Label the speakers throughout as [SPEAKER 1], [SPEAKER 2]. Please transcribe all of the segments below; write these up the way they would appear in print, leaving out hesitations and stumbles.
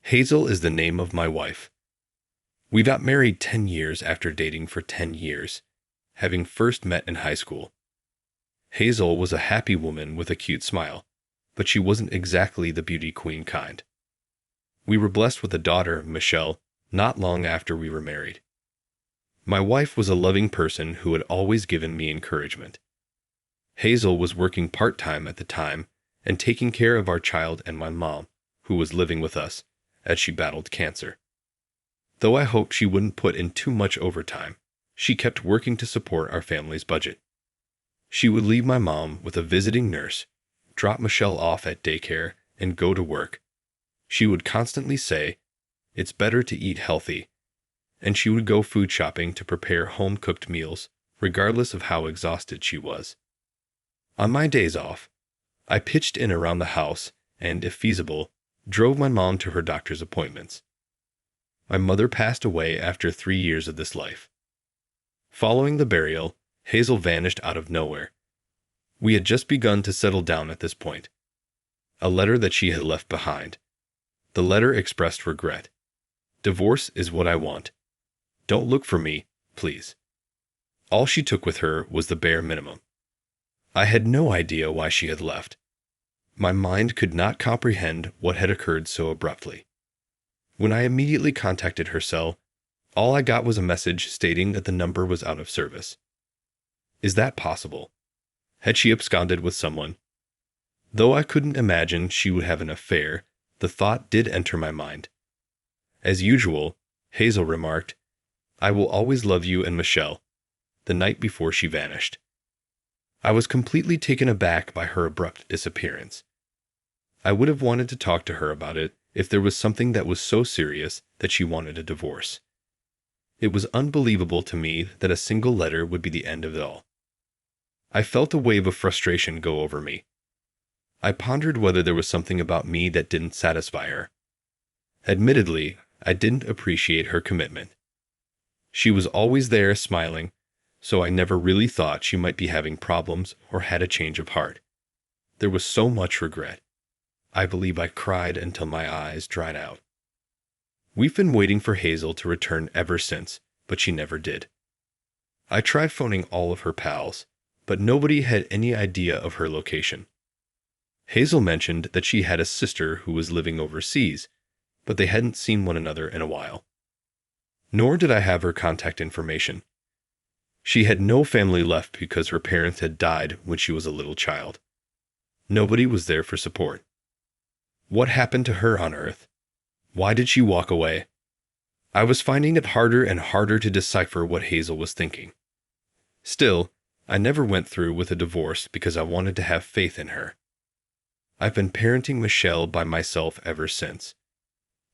[SPEAKER 1] Hazel is the name of my wife. We got married 10 years after dating for 10 years, having first met in high school. Hazel was a happy woman with a cute smile, but she wasn't exactly the beauty queen kind. We were blessed with a daughter, Michelle, not long after we were married. My wife was a loving person who had always given me encouragement. Hazel was working part-time at the time and taking care of our child and my mom, who was living with us, as she battled cancer. Though I hoped she wouldn't put in too much overtime, she kept working to support our family's budget. She would leave my mom with a visiting nurse, drop Michelle off at daycare, and go to work. She would constantly say, "It's better to eat healthy," and she would go food shopping to prepare home-cooked meals, regardless of how exhausted she was. On my days off, I pitched in around the house and, if feasible, drove my mom to her doctor's appointments. My mother passed away after 3 years of this life. Following the burial, Hazel vanished out of nowhere. We had just begun to settle down at this point. A letter that she had left behind. The letter expressed regret. "Divorce is what I want. Don't look for me, please." All she took with her was the bare minimum. I had no idea why she had left. My mind could not comprehend what had occurred so abruptly. When I immediately contacted her cell, all I got was a message stating that the number was out of service. Is that possible? Had she absconded with someone? Though I couldn't imagine she would have an affair, the thought did enter my mind. As usual, Hazel remarked, "I will always love you and Michelle," the night before she vanished. I was completely taken aback by her abrupt disappearance. I would have wanted to talk to her about it if there was something that was so serious that she wanted a divorce. It was unbelievable to me that a single letter would be the end of it all. I felt a wave of frustration go over me. I pondered whether there was something about me that didn't satisfy her. Admittedly, I didn't appreciate her commitment. She was always there smiling, so I never really thought she might be having problems or had a change of heart. There was so much regret. I believe I cried until my eyes dried out. We've been waiting for Hazel to return ever since, but she never did. I tried phoning all of her pals, but nobody had any idea of her location. Hazel mentioned that she had a sister who was living overseas, but they hadn't seen one another in a while. Nor did I have her contact information. She had no family left because her parents had died when she was a little child. Nobody was there for support. What happened to her on Earth? Why did she walk away? I was finding it harder and harder to decipher what Hazel was thinking. Still, I never went through with a divorce because I wanted to have faith in her. I've been parenting Michelle by myself ever since.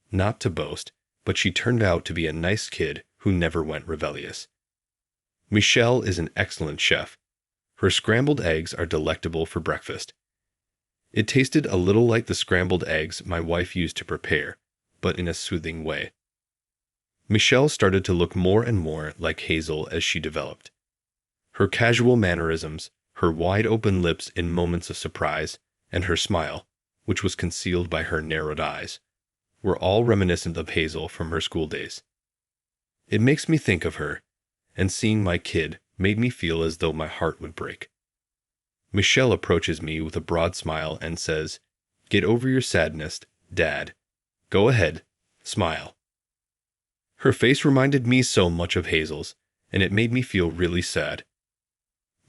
[SPEAKER 1] Not to boast, but she turned out to be a nice kid who never went rebellious. Michelle is an excellent chef. Her scrambled eggs are delectable for breakfast. It tasted a little like the scrambled eggs my wife used to prepare, but in a soothing way. Michelle started to look more and more like Hazel as she developed. Her casual mannerisms, her wide-open lips in moments of surprise, and her smile, which was concealed by her narrowed eyes, were all reminiscent of Hazel from her school days. It makes me think of her, and seeing my kid made me feel as though my heart would break. Michelle approaches me with a broad smile and says, "Get over your sadness, Dad. Go ahead, smile." Her face reminded me so much of Hazel's, and it made me feel really sad.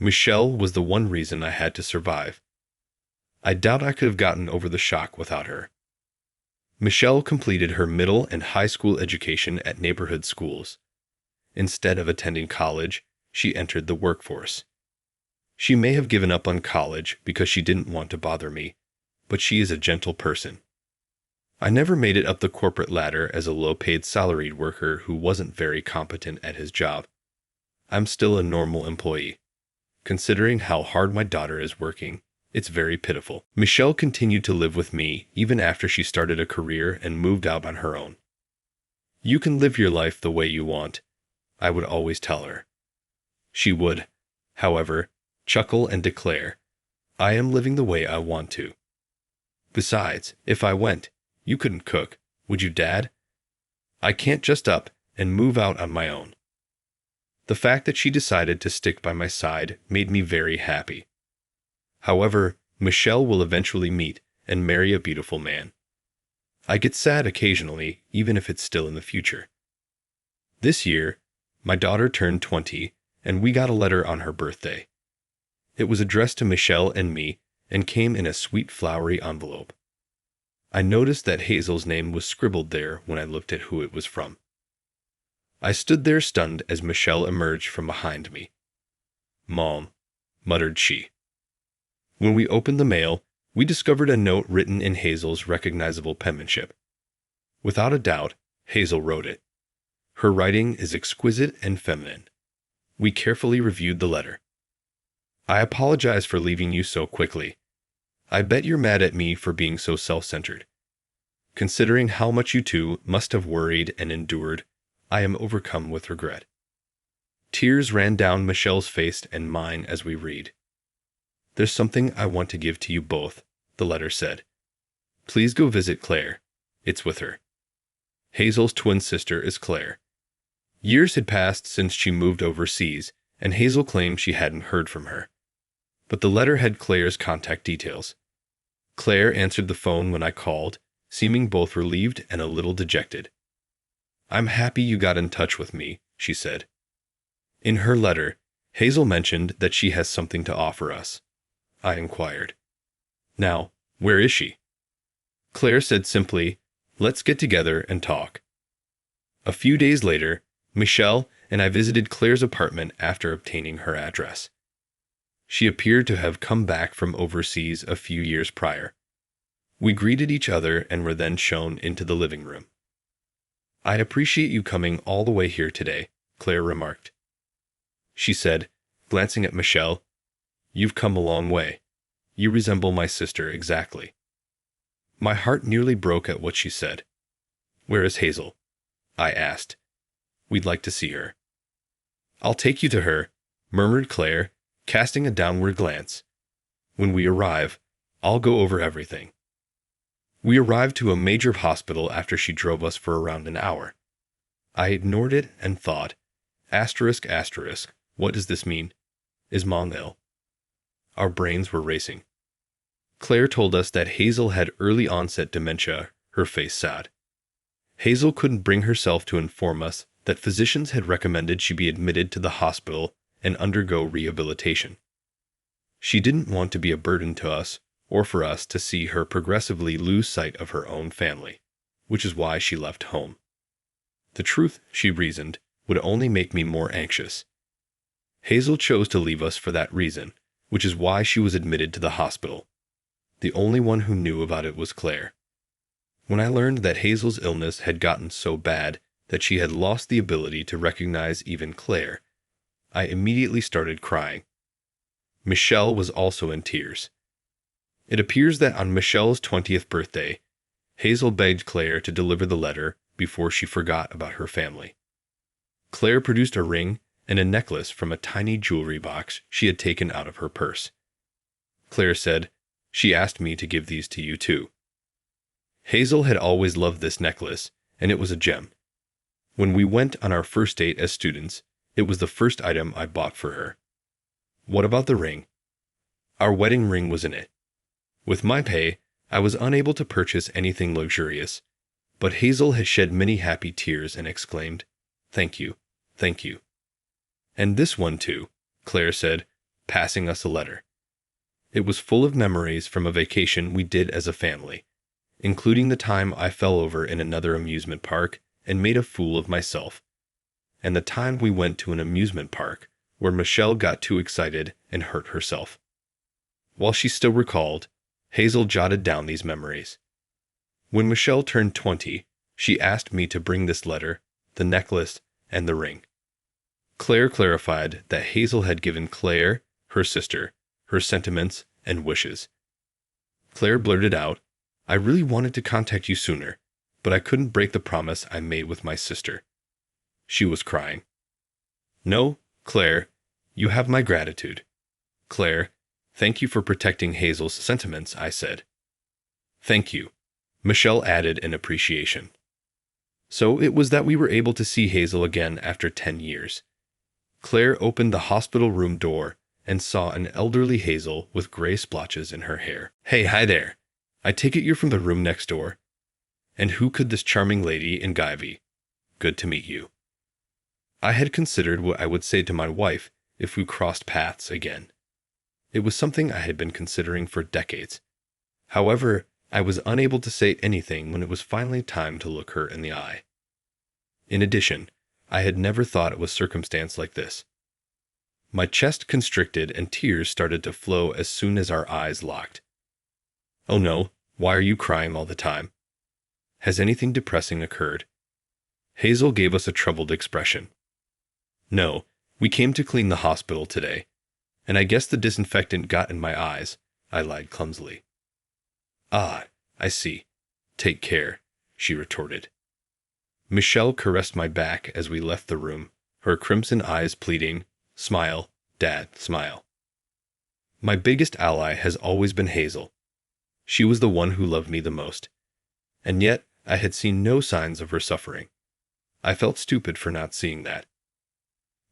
[SPEAKER 1] Michelle was the one reason I had to survive. I doubt I could have gotten over the shock without her. Michelle completed her middle and high school education at neighborhood schools. Instead of attending college, she entered the workforce. She may have given up on college because she didn't want to bother me, but she is a gentle person. I never made it up the corporate ladder as a low-paid salaried worker who wasn't very competent at his job. I'm still a normal employee. Considering how hard my daughter is working, it's very pitiful. Michelle continued to live with me even after she started a career and moved out on her own. "You can live your life the way you want," I would always tell her. She would, however, chuckle and declare, "I am living the way I want to. Besides, if I went, you couldn't cook, Would you, Dad? I can't just up and move out on my own. The fact that she decided to stick by my side made me very happy. However, Michelle will eventually meet and marry a beautiful man. I get sad occasionally, even if it's still in the future. This year, my daughter turned 20, and we got a letter on her birthday. It was addressed to Michelle and me and came in a sweet flowery envelope. I noticed that Hazel's name was scribbled there when I looked at who it was from. I stood there stunned as Michelle emerged from behind me. "Mom," muttered she. When we opened the mail, we discovered a note written in Hazel's recognizable penmanship. Without a doubt, Hazel wrote it. Her writing is exquisite and feminine. We carefully reviewed the letter. "I apologize for leaving you so quickly. I bet you're mad at me for being so self-centered. Considering how much you two must have worried and endured, I am overcome with regret." Tears ran down Michelle's face and mine as we read. "There's something I want to give to you both," the letter said. "Please go visit Claire. It's with her." Hazel's twin sister is Claire. Years had passed since she moved overseas, and Hazel claimed she hadn't heard from her. But the letter had Claire's contact details. Claire answered the phone when I called, seeming both relieved and a little dejected. "I'm happy you got in touch with me," she said. In her letter, Hazel mentioned that she has something to offer us. I inquired, "Now, where is she?" Claire said simply, "Let's get together and talk." A few days later, Michelle and I visited Claire's apartment after obtaining her address. She appeared to have come back from overseas a few years prior. We greeted each other and were then shown into the living room. "I appreciate you coming all the way here today," Claire remarked. She said, glancing at Michelle, "You've come a long way. You resemble my sister exactly." My heart nearly broke at what she said. "Where is Hazel?" I asked. "We'd like to see her." "I'll take you to her," murmured Claire, casting a downward glance. "When we arrive, I'll go over everything." We arrived to a major hospital after she drove us for around an hour. I ignored it and thought, ***, what does this mean? Is Mom ill?" Our brains were racing. Claire told us that Hazel had early onset dementia, her face sad. Hazel couldn't bring herself to inform us that physicians had recommended she be admitted to the hospital and undergo rehabilitation. She didn't want to be a burden to us or for us to see her progressively lose sight of her own family, which is why she left home. The truth, she reasoned, would only make me more anxious. Hazel chose to leave us for that reason, which is why she was admitted to the hospital. The only one who knew about it was Claire. When I learned that Hazel's illness had gotten so bad that she had lost the ability to recognize even Claire, I immediately started crying. Michelle was also in tears. It appears that on Michelle's 20th birthday, Hazel begged Claire to deliver the letter before she forgot about her family. Claire produced a ring and a necklace from a tiny jewelry box she had taken out of her purse. Claire said, "She asked me to give these to you too." Hazel had always loved this necklace, and it was a gem. When we went on our first date as students, it was the first item I bought for her. What about the ring? Our wedding ring was in it. With my pay, I was unable to purchase anything luxurious, but Hazel had shed many happy tears and exclaimed, "Thank you, thank you." "And this one too," Claire said, passing us a letter. It was full of memories from a vacation we did as a family, including the time I fell over in another amusement park and made a fool of myself, and the time we went to an amusement park where Michelle got too excited and hurt herself. While she still recalled, Hazel jotted down these memories. When Michelle turned 20, she asked me to bring this letter, the necklace, and the ring. Claire clarified that Hazel had given Claire, her sister, her sentiments and wishes. Claire blurted out, "I really wanted to contact you sooner, but I couldn't break the promise I made with my sister." She was crying. "No, Claire, you have my gratitude." "Claire, thank you for protecting Hazel's sentiments," I said. "Thank you," Michelle added in appreciation. So it was that we were able to see Hazel again after 10 years. Claire opened the hospital room door and saw an elderly Hazel with gray splotches in her hair. "Hey, hi there. I take it you're from the room next door. And who could this charming lady in Gyve? Good to meet you." I had considered what I would say to my wife if we crossed paths again. It was something I had been considering for decades. However, I was unable to say anything when it was finally time to look her in the eye. In addition, I had never thought it was circumstance like this. My chest constricted and tears started to flow as soon as our eyes locked. "Oh no, why are you crying all the time? Has anything depressing occurred?" Hazel gave us a troubled expression. "No, we came to clean the hospital today, and I guess the disinfectant got in my eyes," I lied clumsily. "Ah, I see. Take care," she retorted. Michelle caressed my back as we left the room, her crimson eyes pleading, "Smile, Dad, smile." My biggest ally has always been Hazel. She was the one who loved me the most. And yet, I had seen no signs of her suffering. I felt stupid for not seeing that.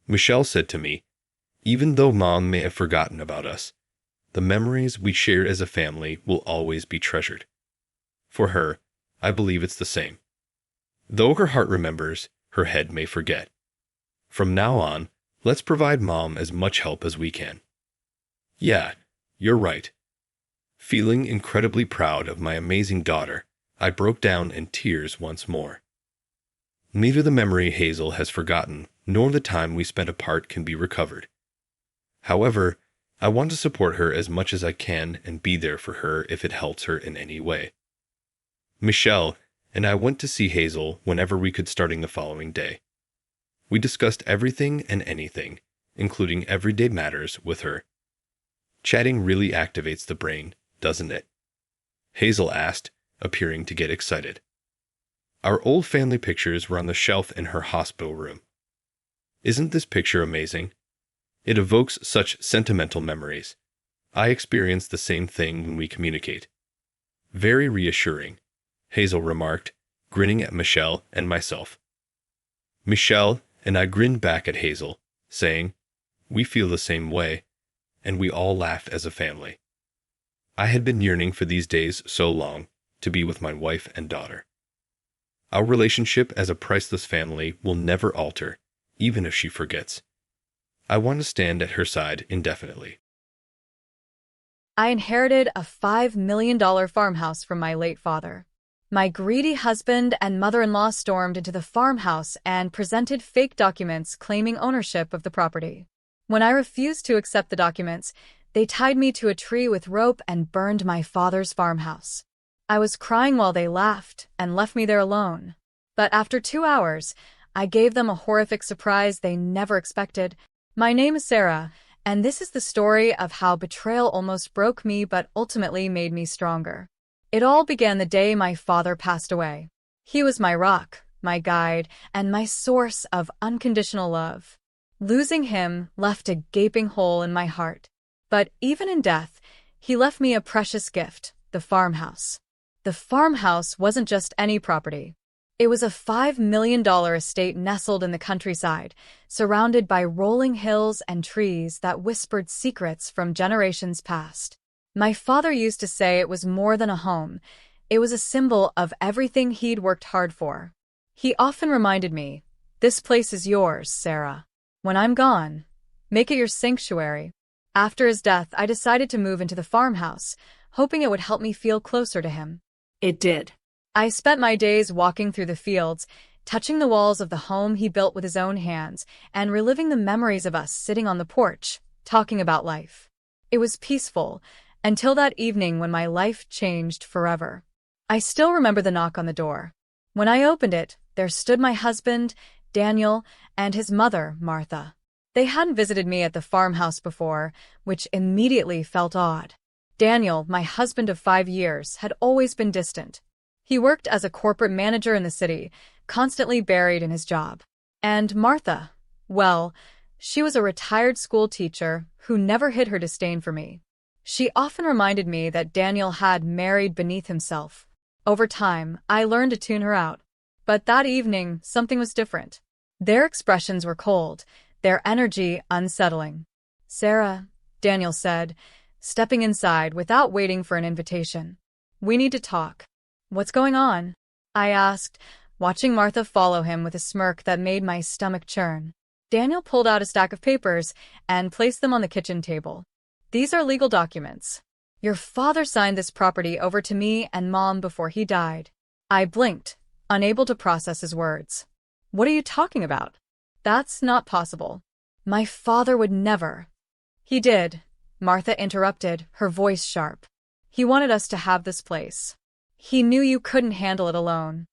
[SPEAKER 1] Michelle said to me, "Even though Mom may have forgotten about us, the memories we shared as a family will always be treasured." For her, I believe it's the same. Though her heart remembers, her head may forget. From now on, let's provide Mom as much help as we can. Yeah, you're right. Feeling incredibly proud of my amazing daughter, I broke down in tears once more. Neither the memory Hazel has forgotten nor the time we spent apart can be recovered. However, I want to support her as much as I can and be there for her if it helps her in any way. Michelle and I went to see Hazel whenever we could starting the following day. We discussed everything and anything, including everyday matters, with her. Chatting really activates the brain, doesn't it? Hazel asked, appearing to get excited. Our old family pictures were on the shelf in her hospital room. Isn't this picture amazing? It evokes such sentimental memories. I experience the same thing when we communicate. Very reassuring, Hazel remarked, grinning at Michelle and myself. Michelle and I grinned back at Hazel, saying, "We feel the same way," and we all laughed as a family. I had been yearning for these days so long, to be with my wife and daughter. Our relationship as a priceless family will never alter, even if she forgets. I want to stand at her side indefinitely.
[SPEAKER 2] I inherited a $5 million farmhouse from my late father. My greedy husband and mother-in-law stormed into the farmhouse and presented fake documents claiming ownership of the property. When I refused to accept the documents, they tied me to a tree with rope and burned my father's farmhouse. I was crying while they laughed and left me there alone. But after 2 hours, I gave them a horrific surprise they never expected. My name is Sarah, and this is the story of how betrayal almost broke me but ultimately made me stronger. It all began the day my father passed away. He was my rock, my guide, and my source of unconditional love. Losing him left a gaping hole in my heart. But even in death, he left me a precious gift, the farmhouse. The farmhouse wasn't just any property. It was a $5 million estate nestled in the countryside, surrounded by rolling hills and trees that whispered secrets from generations past. My father used to say it was more than a home. It was a symbol of everything he'd worked hard for. He often reminded me, "This place is yours, Sarah. When I'm gone, make it your sanctuary." After his death, I decided to move into the farmhouse, hoping it would help me feel closer to him.
[SPEAKER 3] It did.
[SPEAKER 2] I spent my days walking through the fields, touching the walls of the home he built with his own hands, and reliving the memories of us sitting on the porch, talking about life. It was peaceful, until that evening when my life changed forever. I still remember the knock on the door. When I opened it, there stood my husband, Daniel, and his mother, Martha. They hadn't visited me at the farmhouse before, which immediately felt odd. Daniel, my husband of 5 years, had always been distant. He worked as a corporate manager in the city, constantly buried in his job. And Martha, well, she was a retired school teacher who never hid her disdain for me. She often reminded me that Daniel had married beneath himself. Over time, I learned to tune her out. But that evening, something was different. Their expressions were cold, their energy unsettling. "Sarah," Daniel said, stepping inside without waiting for an invitation. "We need to talk." "What's going on?" I asked, watching Martha follow him with a smirk that made my stomach churn. Daniel pulled out a stack of papers and placed them on the kitchen table. "These are legal documents. Your father signed this property over to me and Mom before he died." I blinked, unable to process his words. "What are you talking about? That's not possible. My father would never." "He did," Martha interrupted, her voice sharp. "He wanted us to have this place. He knew you couldn't handle it alone."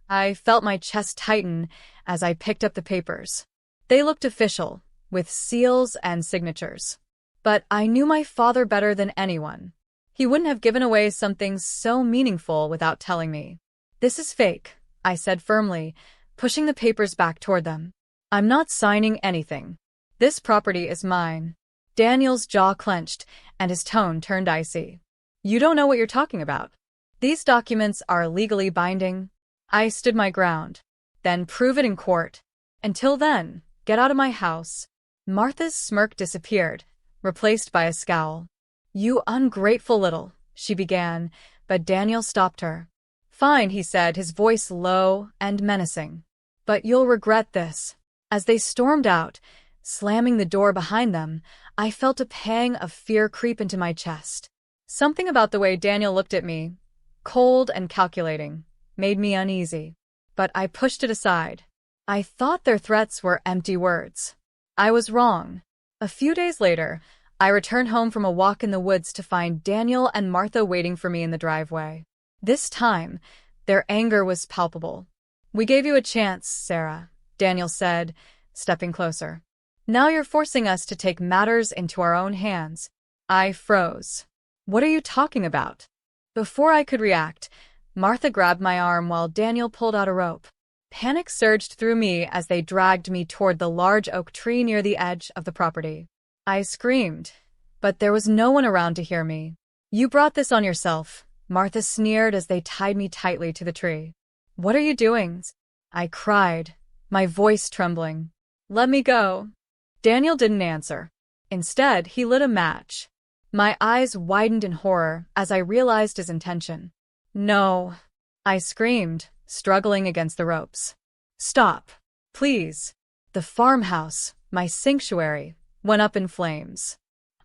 [SPEAKER 2] I felt my chest tighten as I picked up the papers. They looked official, with seals and signatures. But I knew my father better than anyone. He wouldn't have given away something so meaningful without telling me. "This is fake," I said firmly, pushing the papers back toward them. "I'm not signing anything. This property is mine." Daniel's jaw clenched, and his tone turned icy. "You don't know what you're talking about. These documents are legally binding." I stood my ground. "Then prove it in court. Until then, get out of my house." Martha's smirk disappeared, replaced by a scowl. "You ungrateful little," she began, but Daniel stopped her. "Fine," he said, his voice low and menacing. "But you'll regret this." As they stormed out, slamming the door behind them, I felt a pang of fear creep into my chest. Something about the way Daniel looked at me, cold and calculating, made me uneasy. But I pushed it aside. I thought their threats were empty words. I was wrong. A few days later, I returned home from a walk in the woods to find Daniel and Martha waiting for me in the driveway. This time, their anger was palpable. "We gave you a chance, Sarah," Daniel said, stepping closer. "Now you're forcing us to take matters into our own hands." I froze. "What are you talking about?" Before I could react, Martha grabbed my arm while Daniel pulled out a rope. Panic surged through me as they dragged me toward the large oak tree near the edge of the property. I screamed, but there was no one around to hear me. "You brought this on yourself," Martha sneered as they tied me tightly to the tree. "What are you doing?" I cried, my voice trembling. "Let me go." Daniel didn't answer. Instead, he lit a match. My eyes widened in horror as I realized his intention. "No," I screamed, struggling against the ropes. "Stop, please." The farmhouse, my sanctuary, went up in flames.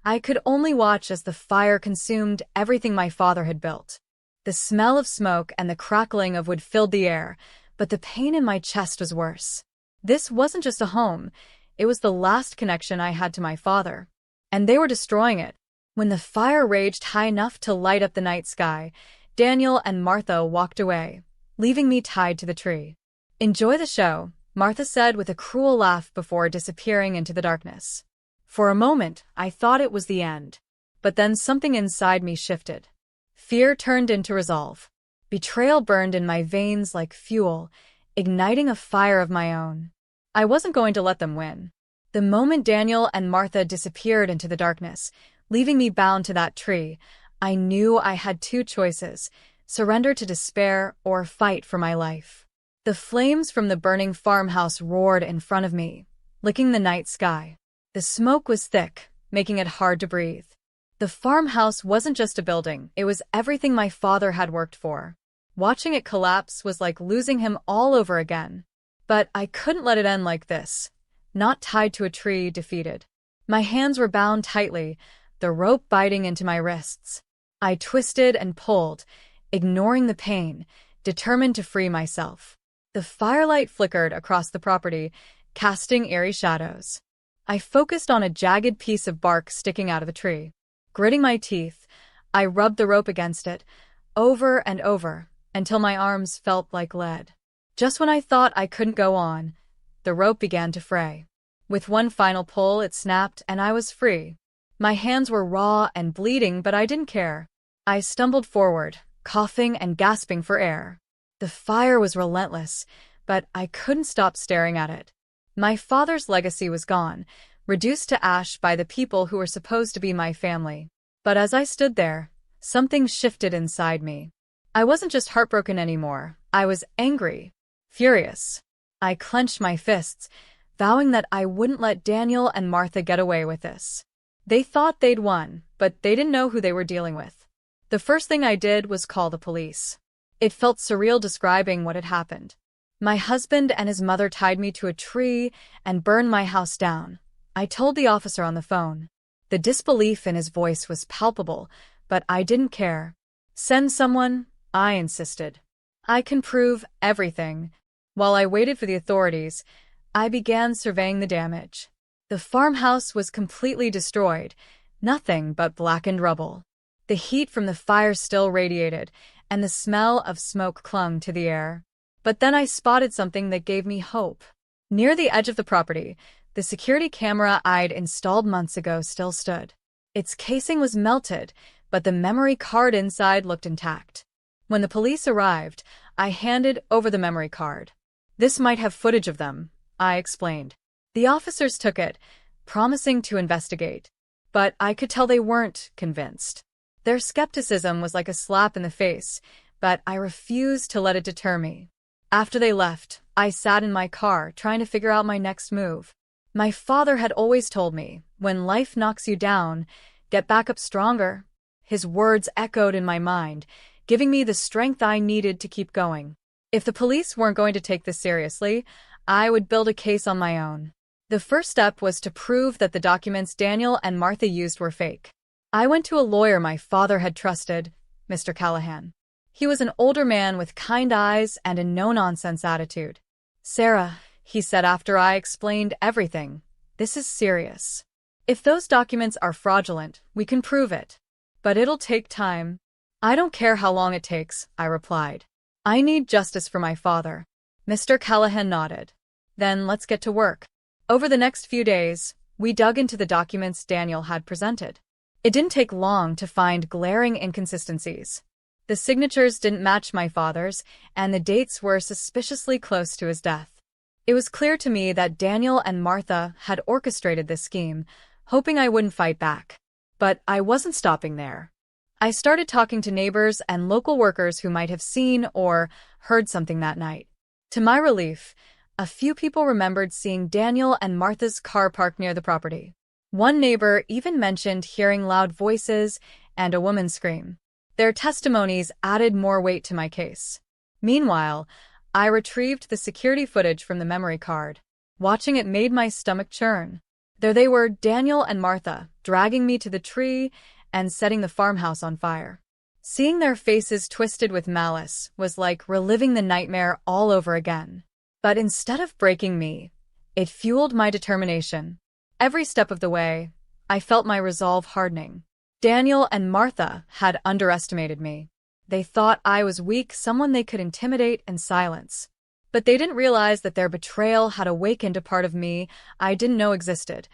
[SPEAKER 2] I could only watch as the fire consumed everything my father had built. The smell of smoke and the crackling of wood filled the air, but the pain in my chest was worse. This wasn't just a home, it was the last connection I had to my father. And they were destroying it. When the fire raged high enough to light up the night sky, Daniel and Martha walked away, leaving me tied to the tree. "Enjoy the show," Martha said with a cruel laugh before disappearing into the darkness. For a moment, I thought it was the end. But then something inside me shifted. Fear turned into resolve. Betrayal burned in my veins like fuel, igniting a fire of my own. I wasn't going to let them win. The moment Daniel and Martha disappeared into the darkness, leaving me bound to that tree, I knew I had two choices: surrender to despair or fight for my life. The flames from the burning farmhouse roared in front of me, licking the night sky. The smoke was thick, making it hard to breathe. The farmhouse wasn't just a building, it was everything my father had worked for. Watching it collapse was like losing him all over again. But I couldn't let it end like this, not tied to a tree, defeated. My hands were bound tightly, the rope biting into my wrists. I twisted and pulled, ignoring the pain, determined to free myself. The firelight flickered across the property, casting eerie shadows. I focused on a jagged piece of bark sticking out of the tree. Gritting my teeth, I rubbed the rope against it, over and over, until my arms felt like lead. Just when I thought I couldn't go on, the rope began to fray. With one final pull, it snapped, and I was free. My hands were raw and bleeding, but I didn't care. I stumbled forward, coughing and gasping for air. The fire was relentless, but I couldn't stop staring at it. My father's legacy was gone, reduced to ash by the people who were supposed to be my family. But as I stood there, something shifted inside me. I wasn't just heartbroken anymore. I was angry. Furious, I clenched my fists, vowing that I wouldn't let Daniel and Martha get away with this. They thought they'd won, but they didn't know who they were dealing with. The first thing I did was call the police. It felt surreal describing what had happened. My husband and his mother tied me to a tree and burned my house down. I told the officer on the phone. The disbelief in his voice was palpable, but I didn't care. Send someone, I insisted. I can prove everything. While I waited for the authorities, I began surveying the damage. The farmhouse was completely destroyed, nothing but blackened rubble. The heat from the fire still radiated, and the smell of smoke clung to the air. But then I spotted something that gave me hope. Near the edge of the property, the security camera I'd installed months ago still stood. Its casing was melted, but the memory card inside looked intact. When the police arrived, I handed over the memory card. This might have footage of them, I explained. The officers took it, promising to investigate. But I could tell they weren't convinced. Their skepticism was like a slap in the face, but I refused to let it deter me. After they left, I sat in my car trying to figure out my next move. My father had always told me, when life knocks you down, get back up stronger. His words echoed in my mind, giving me the strength I needed to keep going. If the police weren't going to take this seriously, I would build a case on my own. The first step was to prove that the documents Daniel and Martha used were fake. I went to a lawyer my father had trusted, Mr. Callahan. He was an older man with kind eyes and a no-nonsense attitude. "Sarah," he said after I explained everything, "this is serious. If those documents are fraudulent, we can prove it. But it'll take time." "I don't care how long it takes," I replied. "I need justice for my father." Mr. Callahan nodded. "Then let's get to work." Over the next few days, we dug into the documents Daniel had presented. It didn't take long to find glaring inconsistencies. The signatures didn't match my father's, and the dates were suspiciously close to his death. It was clear to me that Daniel and Martha had orchestrated this scheme, hoping I wouldn't fight back. But I wasn't stopping there. I started talking to neighbors and local workers who might have seen or heard something that night. To my relief, a few people remembered seeing Daniel and Martha's car parked near the property. One neighbor even mentioned hearing loud voices and a woman scream. Their testimonies added more weight to my case. Meanwhile, I retrieved the security footage from the memory card. Watching it made my stomach churn. There they were, Daniel and Martha, dragging me to the tree and setting the farmhouse on fire. Seeing their faces twisted with malice was like reliving the nightmare all over again. But instead of breaking me, it fueled my determination. Every step of the way, I felt my resolve hardening. Daniel and Martha had underestimated me. They thought I was weak, someone they could intimidate and silence. But they didn't realize that their betrayal had awakened a part of me I didn't know existed,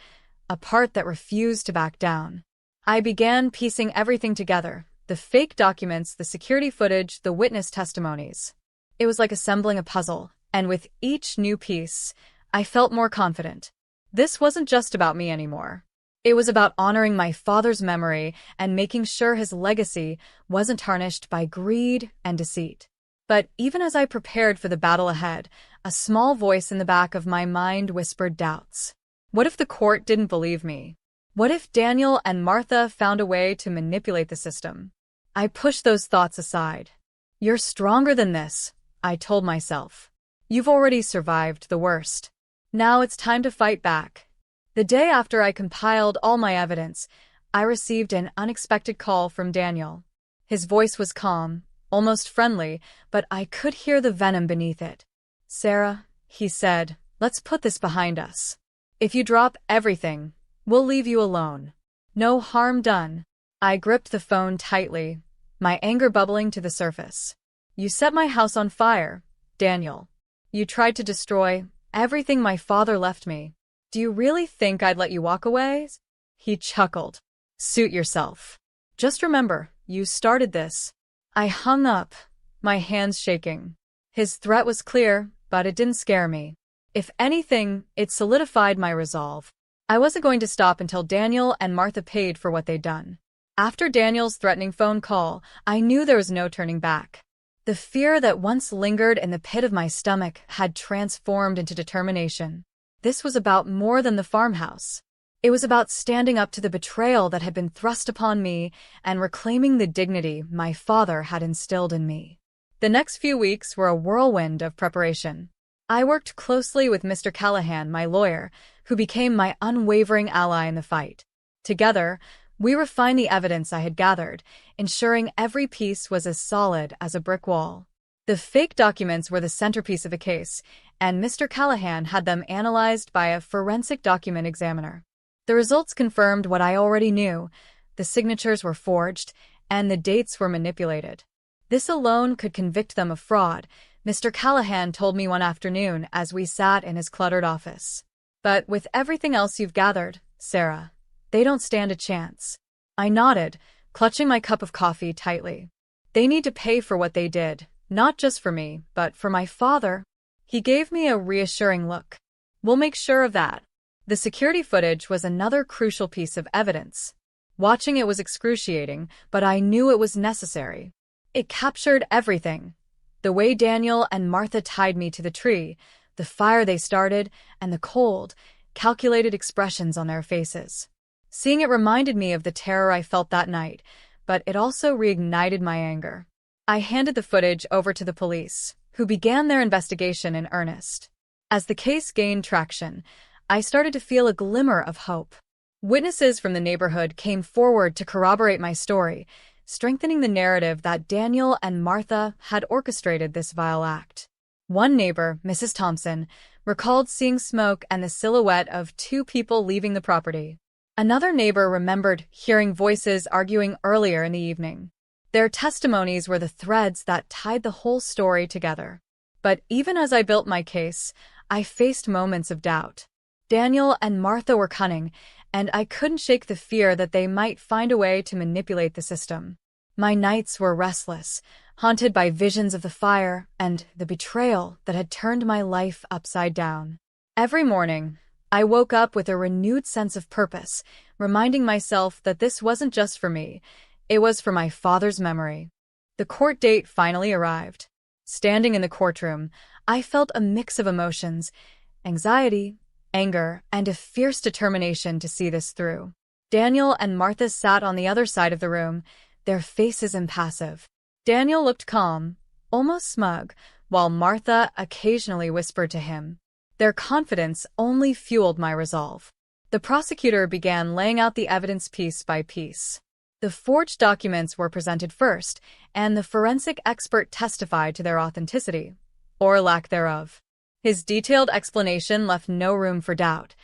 [SPEAKER 2] a part that refused to back down. I began piecing everything together, the fake documents, the security footage, the witness testimonies. It was like assembling a puzzle, and with each new piece, I felt more confident. This wasn't just about me anymore. It was about honoring my father's memory and making sure his legacy wasn't tarnished by greed and deceit. But even as I prepared for the battle ahead, a small voice in the back of my mind whispered doubts. What if the court didn't believe me? What if Daniel and Martha found a way to manipulate the system? I pushed those thoughts aside. "You're stronger than this," I told myself. "You've already survived the worst. Now it's time to fight back." The day after I compiled all my evidence, I received an unexpected call from Daniel. His voice was calm, almost friendly, but I could hear the venom beneath it. "Sarah," he said, "let's put this behind us. If you drop everything, we'll leave you alone. No harm done." I gripped the phone tightly, my anger bubbling to the surface. "You set my house on fire, Daniel. You tried to destroy everything my father left me. Do you really think I'd let you walk away?" He chuckled. "Suit yourself. Just remember, you started this." I hung up, my hands shaking. His threat was clear, but it didn't scare me. If anything, it solidified my resolve. I wasn't going to stop until Daniel and Martha paid for what they'd done. After Daniel's threatening phone call, I knew there was no turning back. The fear that once lingered in the pit of my stomach had transformed into determination. This was about more than the farmhouse. It was about standing up to the betrayal that had been thrust upon me and reclaiming the dignity my father had instilled in me. The next few weeks were a whirlwind of preparation. I worked closely with Mr. Callahan, my lawyer, who became my unwavering ally in the fight. Together, we refined the evidence I had gathered, ensuring every piece was as solid as a brick wall. The fake documents were the centerpiece of the case, and Mr. Callahan had them analyzed by a forensic document examiner. The results confirmed what I already knew. The signatures were forged, and the dates were manipulated. This alone could convict them of fraud, Mr. Callahan told me one afternoon as we sat in his cluttered office. But with everything else you've gathered, Sarah, they don't stand a chance. I nodded, clutching my cup of coffee tightly. They need to pay for what they did, not just for me, but for my father. He gave me a reassuring look. We'll make sure of that. The security footage was another crucial piece of evidence. Watching it was excruciating, but I knew it was necessary. It captured everything. The way Daniel and Martha tied me to the tree, the fire they started, and the cold, calculated expressions on their faces. Seeing it reminded me of the terror I felt that night, but it also reignited my anger. I handed the footage over to the police, who began their investigation in earnest. As the case gained traction, I started to feel a glimmer of hope. Witnesses from the neighborhood came forward to corroborate my story, strengthening the narrative that Daniel and Martha had orchestrated this vile act. One neighbor, Mrs. Thompson, recalled seeing smoke and the silhouette of two people leaving the property. Another neighbor remembered hearing voices arguing earlier in the evening. Their testimonies were the threads that tied the whole story together. But even as I built my case, I faced moments of doubt. Daniel and Martha were cunning, and I couldn't shake the fear that they might find a way to manipulate the system. My nights were restless, haunted by visions of the fire and the betrayal that had turned my life upside down. Every morning, I woke up with a renewed sense of purpose, reminding myself that this wasn't just for me, it was for my father's memory. The court date finally arrived. Standing in the courtroom, I felt a mix of emotions: anxiety, anger, and a fierce determination to see this through. Daniel and Martha sat on the other side of the room, their faces impassive. Daniel looked calm, almost smug, while Martha occasionally whispered to him. Their confidence only fueled my resolve. The prosecutor began laying out the evidence piece by piece. The forged documents were presented first, and the forensic expert testified to their authenticity, or lack thereof. His detailed explanation left no room for doubt.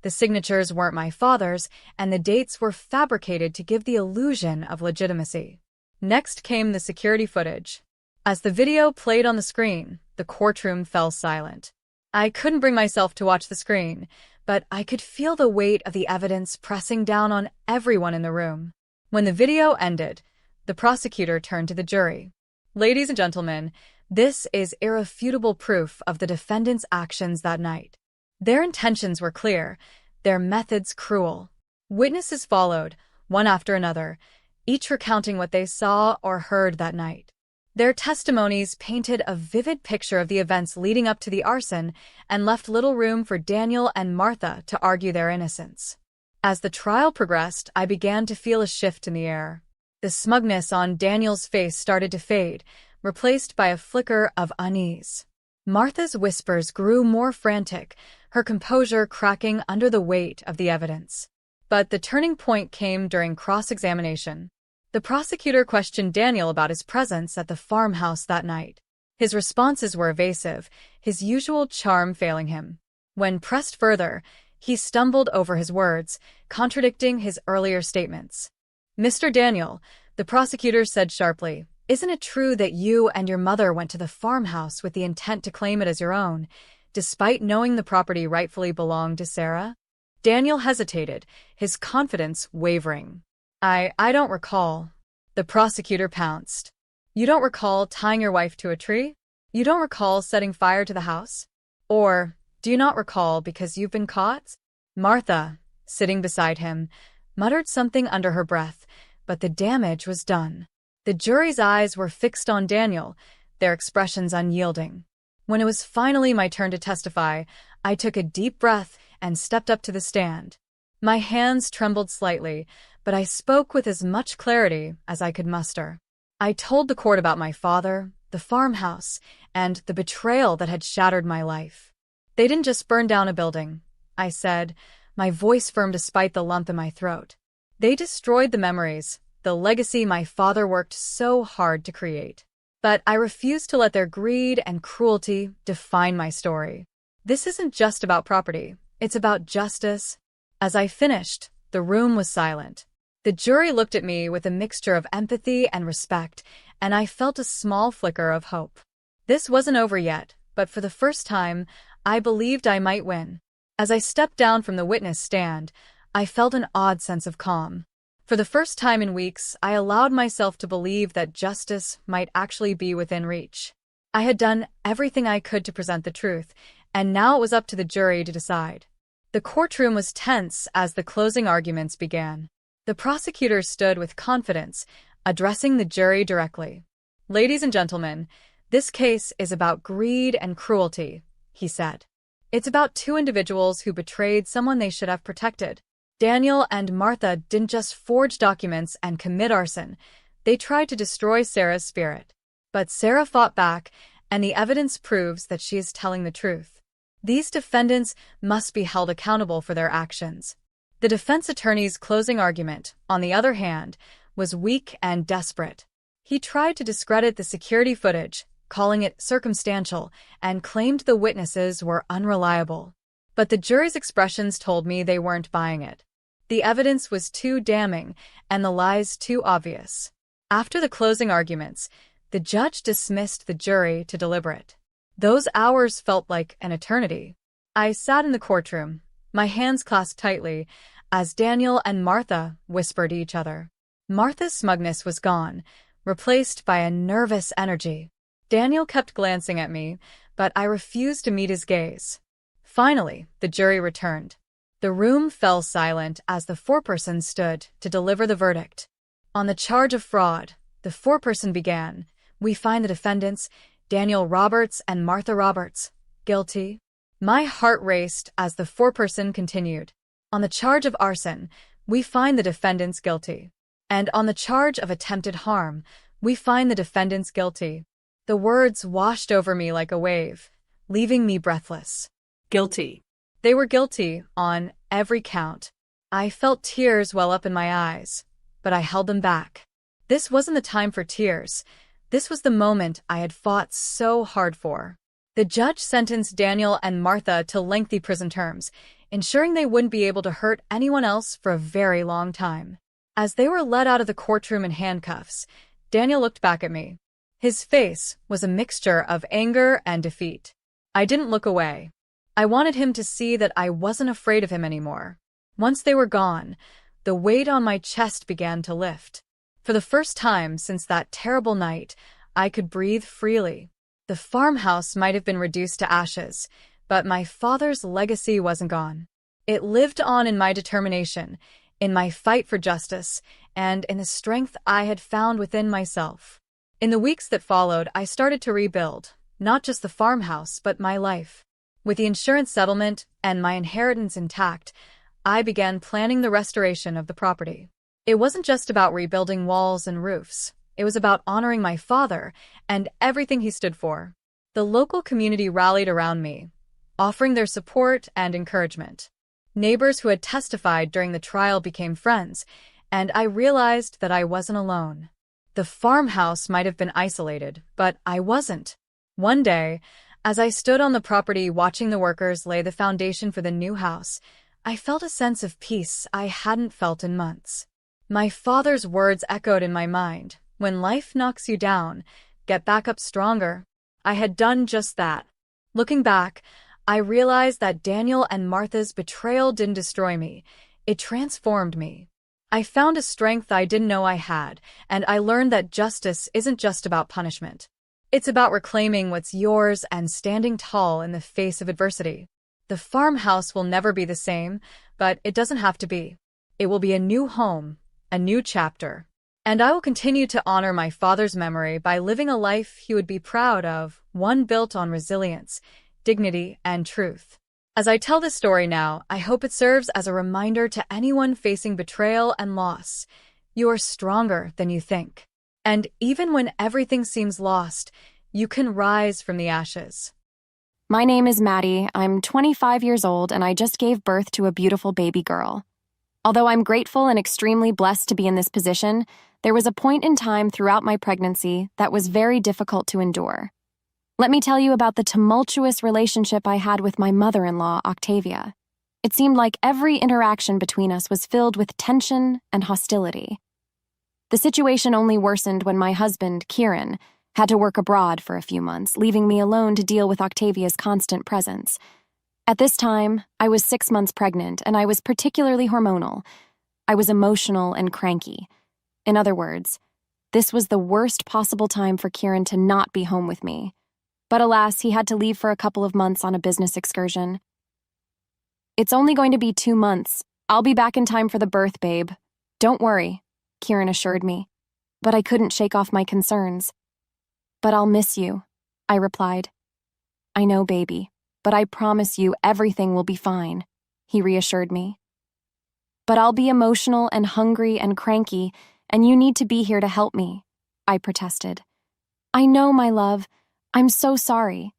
[SPEAKER 2] The signatures weren't my father's, and the dates were fabricated to give the illusion of legitimacy. Next came the security footage. As the video played on the screen, the courtroom fell silent. I couldn't bring myself to watch the screen, but I could feel the weight of the evidence pressing down on everyone in the room. When the video ended, the prosecutor turned to the jury. "Ladies and gentlemen, this is irrefutable proof of the defendant's actions that night. Their intentions were clear, their methods cruel." Witnesses followed, one after another, each recounting what they saw or heard that night. Their testimonies painted a vivid picture of the events leading up to the arson and left little room for Daniel and Martha to argue their innocence. As the trial progressed, I began to feel a shift in the air. The smugness on Daniel's face started to fade, replaced by a flicker of unease. Martha's whispers grew more frantic, her composure cracking under the weight of the evidence. But the turning point came during cross-examination. The prosecutor questioned Daniel about his presence at the farmhouse that night. His responses were evasive, his usual charm failing him. When pressed further, he stumbled over his words, contradicting his earlier statements. "Mr. Daniel," the prosecutor said sharply, "isn't it true that you and your mother went to the farmhouse with the intent to claim it as your own, despite knowing the property rightfully belonged to Sarah?" Daniel hesitated, his confidence wavering. I don't recall." The prosecutor pounced. "You don't recall tying your wife to a tree? You don't recall setting fire to the house? Or do you not recall because you've been caught?" Martha, sitting beside him, muttered something under her breath, but the damage was done. The jury's eyes were fixed on Daniel, their expressions unyielding. When it was finally my turn to testify, I took a deep breath and stepped up to the stand. My hands trembled slightly, but I spoke with as much clarity as I could muster. I told the court about my father, the farmhouse, and the betrayal that had shattered my life. They didn't just burn down a building, I said, my voice firm despite the lump in my throat. They destroyed the memories, the legacy my father worked so hard to create. But I refused to let their greed and cruelty define my story. This isn't just about property, it's about justice. As I finished, the room was silent. The jury looked at me with a mixture of empathy and respect, and I felt a small flicker of hope. This wasn't over yet, but for the first time, I believed I might win. As I stepped down from the witness stand, I felt an odd sense of calm. For the first time in weeks, I allowed myself to believe that justice might actually be within reach. I had done everything I could to present the truth, and now it was up to the jury to decide. The courtroom was tense as the closing arguments began. The prosecutor stood with confidence, addressing the jury directly. "Ladies and gentlemen, this case is about greed and cruelty," he said. "It's about two individuals who betrayed someone they should have protected. Daniel and Martha didn't just forge documents and commit arson. They tried to destroy Sarah's spirit. But Sarah fought back, and the evidence proves that she is telling the truth. These defendants must be held accountable for their actions." The defense attorney's closing argument, on the other hand, was weak and desperate. He tried to discredit the security footage, calling it circumstantial, and claimed the witnesses were unreliable. But the jury's expressions told me they weren't buying it. The evidence was too damning, and the lies too obvious. After the closing arguments, the judge dismissed the jury to deliberate. Those hours felt like an eternity. I sat in the courtroom, my hands clasped tightly, as Daniel and Martha whispered to each other. Martha's smugness was gone, replaced by a nervous energy. Daniel kept glancing at me, but I refused to meet his gaze. Finally, the jury returned. The room fell silent as the foreperson stood to deliver the verdict. On the charge of fraud, the foreperson began, "We find the defendants, Daniel Roberts and Martha Roberts, guilty." My heart raced as the foreperson continued. "On the charge of arson, we find the defendants guilty. And on the charge of attempted harm, we find the defendants guilty." The words washed over me like a wave, leaving me breathless. Guilty. They were guilty on every count. I felt tears well up in my eyes, but I held them back. This wasn't the time for tears. This was the moment I had fought so hard for. The judge sentenced Daniel and Martha to lengthy prison terms, ensuring they wouldn't be able to hurt anyone else for a very long time. As they were led out of the courtroom in handcuffs, Daniel looked back at me. His face was a mixture of anger and defeat. I didn't look away. I wanted him to see that I wasn't afraid of him anymore. Once they were gone, the weight on my chest began to lift. For the first time since that terrible night, I could breathe freely. The farmhouse might have been reduced to ashes, but my father's legacy wasn't gone. It lived on in my determination, in my fight for justice, and in the strength I had found within myself. In the weeks that followed, I started to rebuild, not just the farmhouse, but my life. With the insurance settlement and my inheritance intact, I began planning the restoration of the property. It wasn't just about rebuilding walls and roofs. It was about honoring my father and everything he stood for. The local community rallied around me, offering their support and encouragement. Neighbors who had testified during the trial became friends, and I realized that I wasn't alone. The farmhouse might have been isolated, but I wasn't. One day, as I stood on the property watching the workers lay the foundation for the new house, I felt a sense of peace I hadn't felt in months. My father's words echoed in my mind, "When life knocks you down, get back up stronger." I had done just that. Looking back, I realized that Daniel and Martha's betrayal didn't destroy me. It transformed me. I found a strength I didn't know I had, and I learned that justice isn't just about punishment. It's about reclaiming what's yours and standing tall in the face of adversity. The farmhouse will never be the same, but it doesn't have to be. It will be a new home, a new chapter. And I will continue to honor my father's memory by living a life he would be proud of, one built on resilience, dignity, and truth. As I tell this story now, I hope it serves as a reminder to anyone facing betrayal and loss. You are stronger than you think. And even when everything seems lost, you can rise from the ashes.
[SPEAKER 3] My name is Maddie. I'm 25 years old and I just gave birth to a beautiful baby girl. Although I'm grateful and extremely blessed to be in this position, there was a point in time throughout my pregnancy that was very difficult to endure. Let me tell you about the tumultuous relationship I had with my mother-in-law, Octavia. It seemed like every interaction between us was filled with tension and hostility. The situation only worsened when my husband, Kieran, had to work abroad for a few months, leaving me alone to deal with Octavia's constant presence. At this time, I was 6 months pregnant, and I was particularly hormonal. I was emotional and cranky. In other words, this was the worst possible time for Kieran to not be home with me. But alas, he had to leave for a couple of months on a business excursion. "It's only going to be 2 months. I'll be back in time for the birth, babe. Don't worry," Kieran assured me. But I couldn't shake off my concerns. "But I'll miss you," I replied. "I know, baby, but I promise you everything will be fine," he reassured me. "But I'll be emotional and hungry and cranky, and you need to be here to help me," I protested. "I know, my love. I'm so sorry.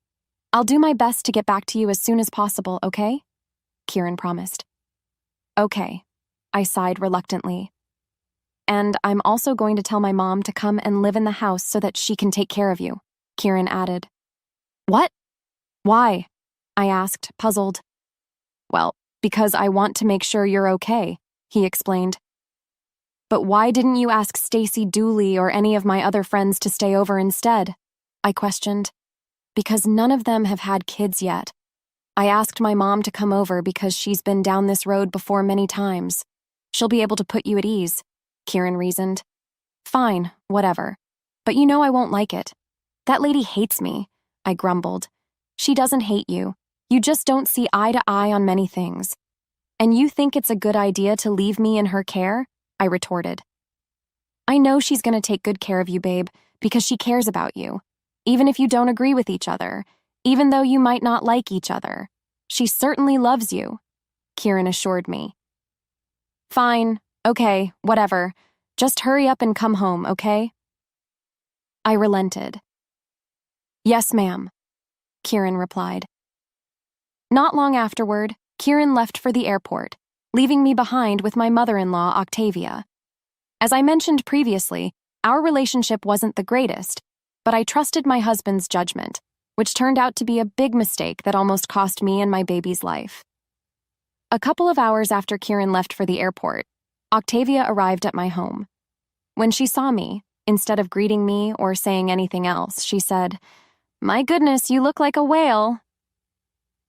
[SPEAKER 3] I'll do my best to get back to you as soon as possible, okay?" Kieran promised. "Okay," I sighed reluctantly. "And I'm also going to tell my mom to come and live in the house so that she can take care of you," Kieran added. "What? Why?" I asked, puzzled. "Well, because I want to make sure you're okay," he explained. "But why didn't you ask Stacy Dooley or any of my other friends to stay over instead?" I questioned. "Because none of them have had kids yet. I asked my mom to come over because she's been down this road before many times. She'll be able to put you at ease," Kieran reasoned. "Fine, whatever. But you know I won't like it. That lady hates me," I grumbled. "She doesn't hate you. You just don't see eye to eye on many things. And you think it's a good idea to leave me in her care?" I retorted. "I know she's going to take good care of you, babe, because she cares about you. Even if you don't agree with each other, even though you might not like each other. She certainly loves you," Kieran assured me. "Fine, okay, whatever. Just hurry up and come home, okay?" I relented. "Yes, ma'am," Kieran replied. Not long afterward, Kieran left for the airport, leaving me behind with my mother-in-law, Octavia. As I mentioned previously, our relationship wasn't the greatest, but I trusted my husband's judgment, which turned out to be a big mistake that almost cost me and my baby's life. A couple of hours after Kieran left for the airport, Octavia arrived at my home. When she saw me, instead of greeting me or saying anything else, she said, "My goodness, you look like a whale."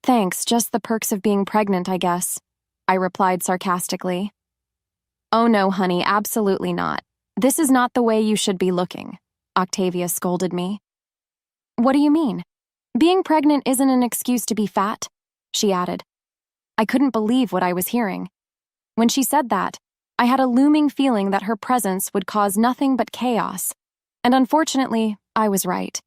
[SPEAKER 3] "Thanks, just the perks of being pregnant, I guess," I replied sarcastically. "Oh no, honey, absolutely not. This is not the way you should be looking," Octavia scolded me. "What do you mean? Being pregnant isn't an excuse to be fat," she added. I couldn't believe what I was hearing. When she said that, I had a looming feeling that her presence would cause nothing but chaos, and unfortunately, I was right.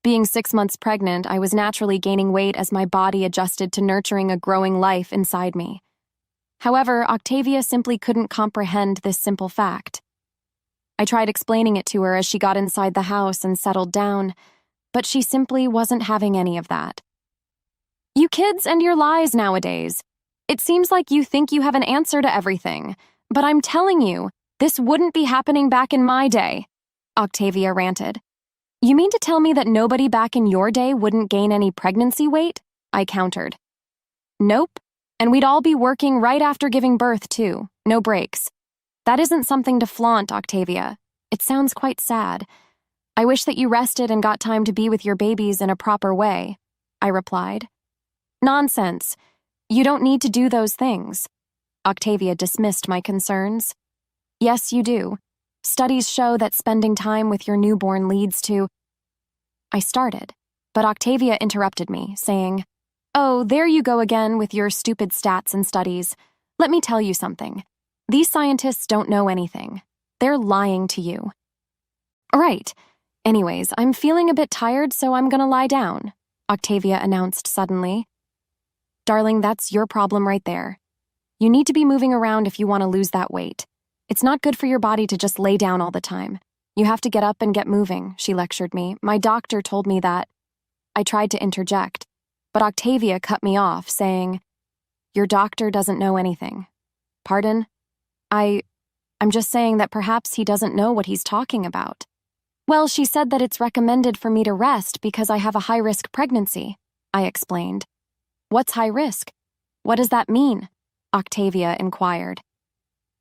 [SPEAKER 3] Being 6 months pregnant, I was naturally gaining weight as my body adjusted to nurturing a growing life inside me. However, Octavia simply couldn't comprehend this simple fact. I tried explaining it to her as she got inside the house and settled down, but she simply wasn't having any of that. "You kids and your lies nowadays. It seems like you think you have an answer to everything, but I'm telling you, this wouldn't be happening back in my day," Octavia ranted. "You mean to tell me that nobody back in your day wouldn't gain any pregnancy weight?" I countered. "Nope, and we'd all be working right after giving birth, too. No breaks. That isn't something to flaunt, Octavia. It sounds quite sad. I wish that you rested and got time to be with your babies in a proper way," I replied. "Nonsense. You don't need to do those things." Octavia dismissed my concerns. "Yes, you do. Studies show that spending time with your newborn leads to—" I started, but Octavia interrupted me, saying, "Oh, there you go again with your stupid stats and studies. Let me tell you something. These scientists don't know anything. They're lying to you. Right. Anyways, I'm feeling a bit tired, so I'm gonna lie down, Octavia announced suddenly. Darling, that's your problem right there. You need to be moving around if you want to lose that weight. It's not good for your body to just lay down all the time. You have to get up and get moving, she lectured me. My doctor told me that. I tried to interject, but Octavia cut me off, saying, Your doctor doesn't know anything. Pardon? I'm just saying that perhaps he doesn't know what he's talking about. Well, she said that it's recommended for me to rest because I have a high-risk pregnancy, I explained. What's high risk? What does that mean? Octavia inquired.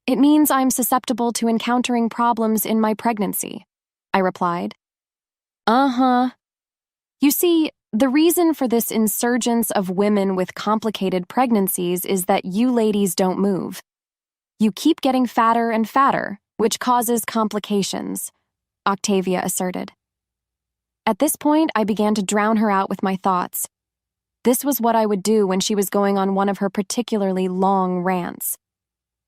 [SPEAKER 3] It means I'm susceptible to encountering problems in my pregnancy, I replied. Uh-huh. You see, the reason for this insurgence of women with complicated pregnancies is that you ladies don't move. You keep getting fatter and fatter, which causes complications, Octavia asserted. At this point, I began to drown her out with my thoughts. This was what I would do when she was going on one of her particularly long rants.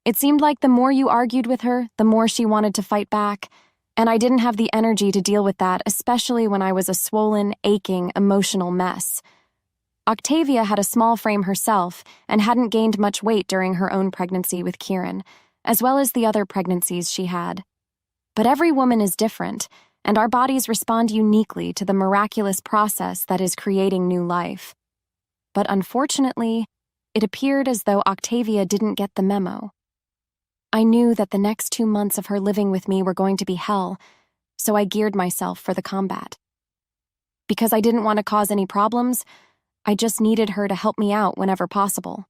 [SPEAKER 3] It seemed like the more you argued with her, the more she wanted to fight back, and I didn't have the energy to deal with that, especially when I was a swollen, aching, emotional mess. Octavia had a small frame herself and hadn't gained much weight during her own pregnancy with Kieran, as well as the other pregnancies she had. But every woman is different, and our bodies respond uniquely to the miraculous process that is creating new life. But unfortunately, it appeared as though Octavia didn't get the memo. I knew that the next 2 months of her living with me were going to be hell, so I geared myself for the combat. Because I didn't want to cause any problems, I just needed her to help me out whenever possible.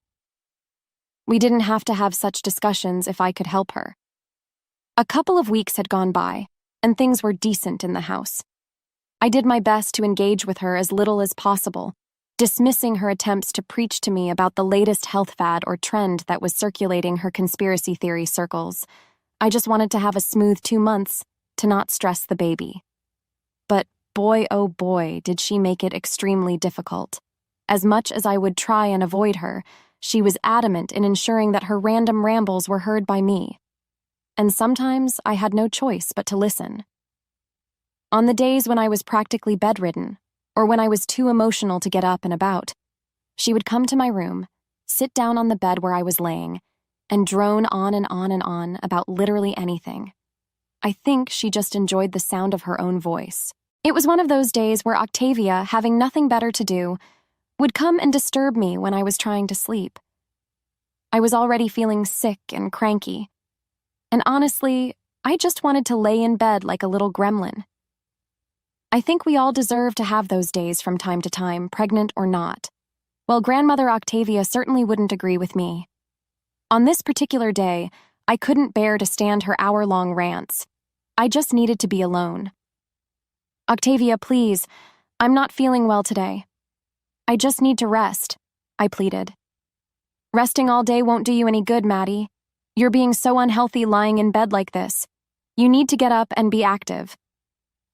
[SPEAKER 3] We didn't have to have such discussions if I could help her. A couple of weeks had gone by, and things were decent in the house. I did my best to engage with her as little as possible, dismissing her attempts to preach to me about the latest health fad or trend that was circulating her conspiracy theory circles. I just wanted to have a smooth 2 months to not stress the baby. But boy, oh boy, did she make it extremely difficult. As much as I would try and avoid her, she was adamant in ensuring that her random rambles were heard by me. And sometimes I had no choice but to listen. On the days when I was practically bedridden, or when I was too emotional to get up and about, she would come to my room, sit down on the bed where I was laying, and drone on and on and on about literally anything. I think she just enjoyed the sound of her own voice. It was one of those days where Octavia, having nothing better to do, would come and disturb me when I was trying to sleep. I was already feeling sick and cranky, and honestly, I just wanted to lay in bed like a little gremlin. I think we all deserve to have those days from time to time, pregnant or not. Well, Grandmother Octavia certainly wouldn't agree with me. On this particular day, I couldn't bear to stand her hour-long rants. I just needed to be alone. Octavia, please, I'm not feeling well today. I just need to rest, I pleaded. Resting all day won't do you any good, Maddie. You're being so unhealthy lying in bed like this. You need to get up and be active.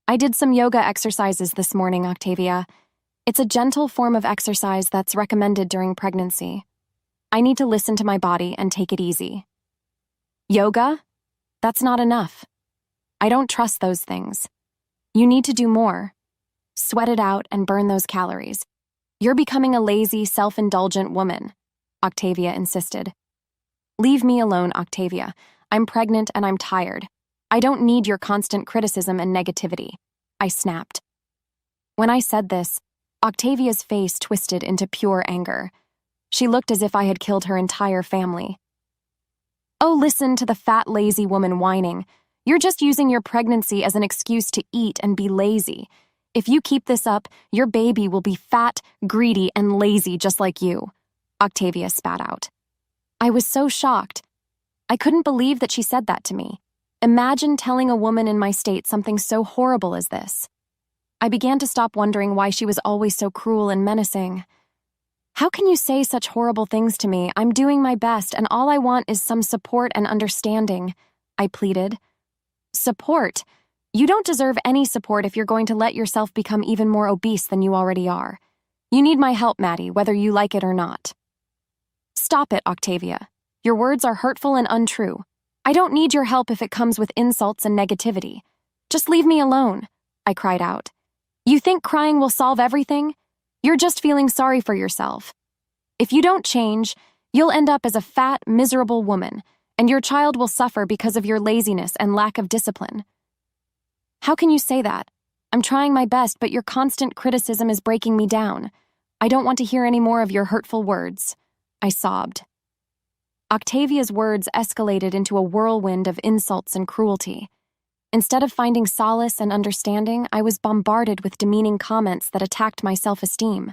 [SPEAKER 3] I did some yoga exercises this morning, Octavia. It's a gentle form of exercise that's recommended during pregnancy. I need to listen to my body and take it easy. Yoga? That's not enough. I don't trust those things. You need to do more. Sweat it out and burn those calories. You're becoming a lazy, self-indulgent woman, Octavia insisted. Leave me alone, Octavia. I'm pregnant and I'm tired. I don't need your constant criticism and negativity, I snapped. When I said this, Octavia's face twisted into pure anger. She looked as if I had killed her entire family. Oh, listen to the fat, lazy woman whining. You're just using your pregnancy as an excuse to eat and be lazy. If you keep this up, your baby will be fat, greedy, and lazy just like you, Octavia spat out. I was so shocked. I couldn't believe that she said that to me. Imagine telling a woman in my state something so horrible as this. I began to stop wondering why she was always so cruel and menacing. How can you say such horrible things to me? I'm doing my best, and all I want is some support and understanding, I pleaded. Support? You don't deserve any support if you're going to let yourself become even more obese than you already are. You need my help, Maddie, whether you like it or not. Stop it, Octavia. Your words are hurtful and untrue. I don't need your help if it comes with insults and negativity. Just leave me alone, I cried out. You think crying will solve everything? You're just feeling sorry for yourself. If you don't change, you'll end up as a fat, miserable woman, and your child will suffer because of your laziness and lack of discipline. How can you say that? I'm trying my best, but your constant criticism is breaking me down. I don't want to hear any more of your hurtful words, I sobbed. Octavia's words escalated into a whirlwind of insults and cruelty. Instead of finding solace and understanding, I was bombarded with demeaning comments that attacked my self-esteem.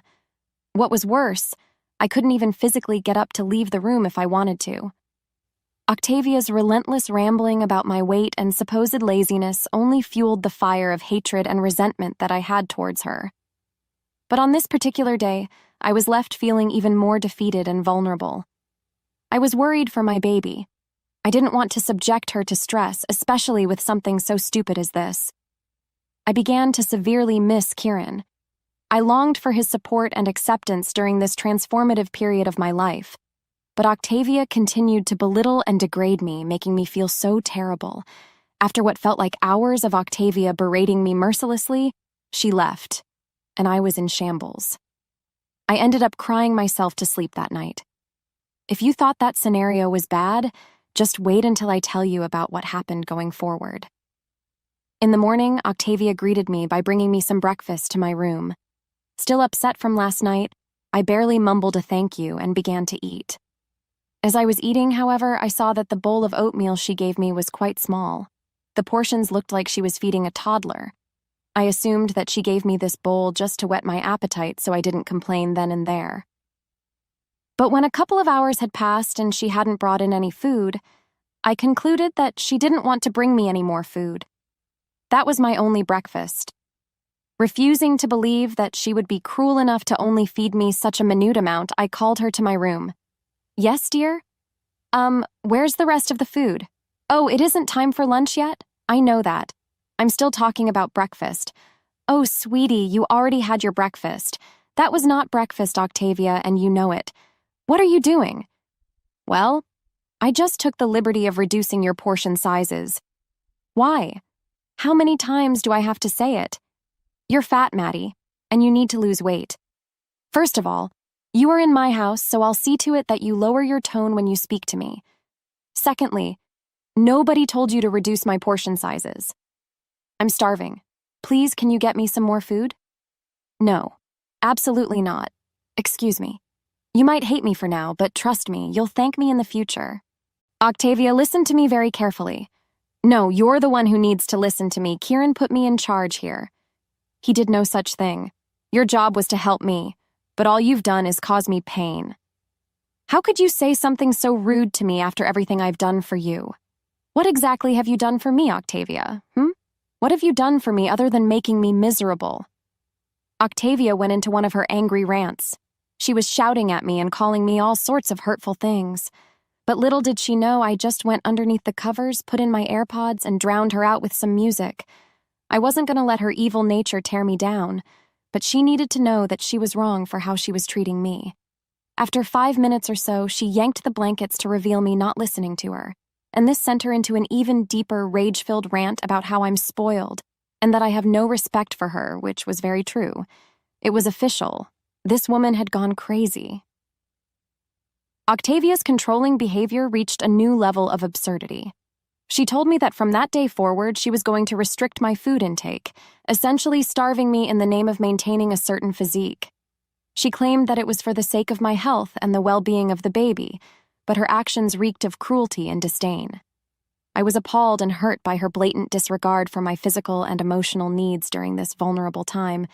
[SPEAKER 3] What was worse, I couldn't even physically get up to leave the room if I wanted to. Octavia's relentless rambling about my weight and supposed laziness only fueled the fire of hatred and resentment that I had towards her. But on this particular day, I was left feeling even more defeated and vulnerable. I was worried for my baby. I didn't want to subject her to stress, especially with something so stupid as this. I began to severely miss Kieran. I longed for his support and acceptance during this transformative period of my life. But Octavia continued to belittle and degrade me, making me feel so terrible. After what felt like hours of Octavia berating me mercilessly, she left, and I was in shambles. I ended up crying myself to sleep that night. If you thought that scenario was bad, just wait until I tell you about what happened going forward. In the morning, Octavia greeted me by bringing me some breakfast to my room. Still upset from last night, I barely mumbled a thank you and began to eat. As I was eating, however, I saw that the bowl of oatmeal she gave me was quite small. The portions looked like she was feeding a toddler. I assumed that she gave me this bowl just to whet my appetite so I didn't complain then and there. But when a couple of hours had passed and she hadn't brought in any food, I concluded that she didn't want to bring me any more food. That was my only breakfast. Refusing to believe that she would be cruel enough to only feed me such a minute amount, I called her to my room. Yes, dear? Where's the rest of the food? Oh, it isn't time for lunch yet? I know that. I'm still talking about breakfast. Oh, sweetie, you already had your breakfast. That was not breakfast, Octavia, and you know it. What are you doing? Well, I just took the liberty of reducing your portion sizes. Why? How many times do I have to say it? You're fat, Maddie, and you need to lose weight. First of all, you are in my house, so I'll see to it that you lower your tone when you speak to me. Secondly, nobody told you to reduce my portion sizes. I'm starving. Please, can you get me some more food? No, absolutely not. Excuse me. You might hate me for now, but trust me, you'll thank me in the future. Octavia, listen to me very carefully. No, you're the one who needs to listen to me. Kieran put me in charge here. He did no such thing. Your job was to help me, but all you've done is cause me pain. How could you say something so rude to me after everything I've done for you? What exactly have you done for me, Octavia? What have you done for me other than making me miserable? Octavia went into one of her angry rants. She was shouting at me and calling me all sorts of hurtful things. But little did she know I just went underneath the covers, put in my AirPods, and drowned her out with some music. I wasn't going to let her evil nature tear me down, but she needed to know that she was wrong for how she was treating me. After 5 minutes or so, she yanked the blankets to reveal me not listening to her, and this sent her into an even deeper rage-filled rant about how I'm spoiled, and that I have no respect for her, which was very true. It was official. This woman had gone crazy. Octavia's controlling behavior reached a new level of absurdity. She told me that from that day forward, she was going to restrict my food intake, essentially starving me in the name of maintaining a certain physique. She claimed that it was for the sake of my health and the well-being of the baby, but her actions reeked of cruelty and disdain. I was appalled and hurt by her blatant disregard for my physical and emotional needs during this vulnerable time,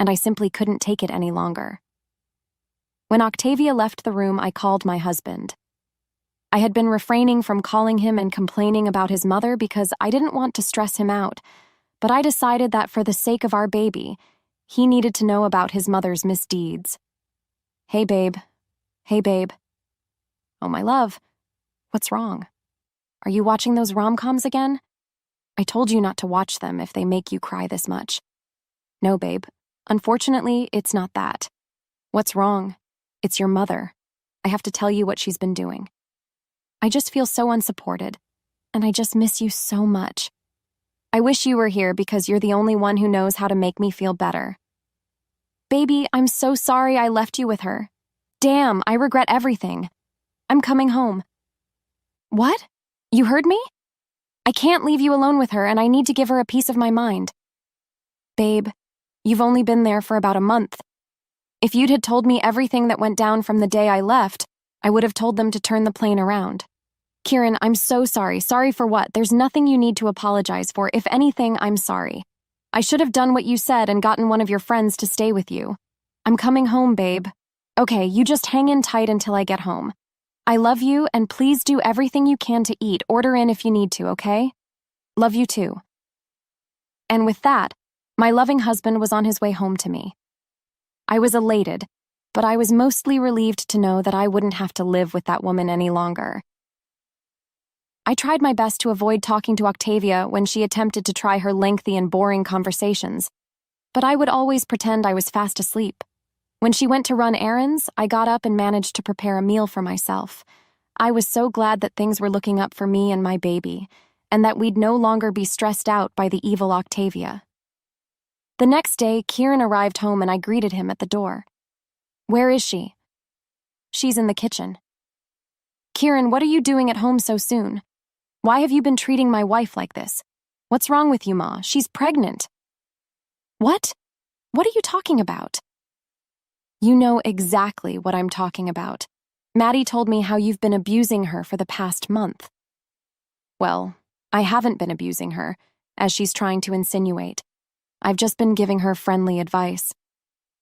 [SPEAKER 3] and I simply couldn't take it any longer. When Octavia left the room, I called my husband. I had been refraining from calling him and complaining about his mother because I didn't want to stress him out, but I decided that for the sake of our baby, he needed to know about his mother's misdeeds. Hey, babe. Hey, babe. Oh, my love. What's wrong? Are you watching those rom-coms again? I told you not to watch them if they make you cry this much. No, babe. Unfortunately, it's not that. What's wrong? It's your mother. I have to tell you what she's been doing. I just feel so unsupported. and I just miss you so much. I wish you were here because you're the only one who knows how to make me feel better. Baby, I'm so sorry I left you with her. Damn, I regret everything. I'm coming home. What? You heard me? I can't leave you alone with her, and I need to give her a piece of my mind. Babe, you've only been there for about a month. If you'd had told me everything that went down from the day I left, I would have told them to turn the plane around. Kieran, I'm so sorry. Sorry for what? There's nothing you need to apologize for. If anything, I'm sorry. I should have done what you said and gotten one of your friends to stay with you. I'm coming home, babe. Okay, you just hang in tight until I get home. I love you, and please do everything you can to eat. Order in if you need to, okay? Love you too. And with that, my loving husband was on his way home to me. I was elated, but I was mostly relieved to know that I wouldn't have to live with that woman any longer. I tried my best to avoid talking to Octavia when she attempted to try her lengthy and boring conversations, but I would always pretend I was fast asleep. When she went to run errands, I got up and managed to prepare a meal for myself. I was so glad that things were looking up for me and my baby, and that we'd no longer be stressed out by the evil Octavia. The next day, Kieran arrived home and I greeted him at the door. Where is she? She's in the kitchen. Kieran, what are you doing at home so soon? Why have you been treating my wife like this? What's wrong with you, Ma? She's pregnant. What? What are you talking about? You know exactly what I'm talking about. Maddie told me how you've been abusing her for the past month. Well, I haven't been abusing her, as she's trying to insinuate. I've just been giving her friendly advice.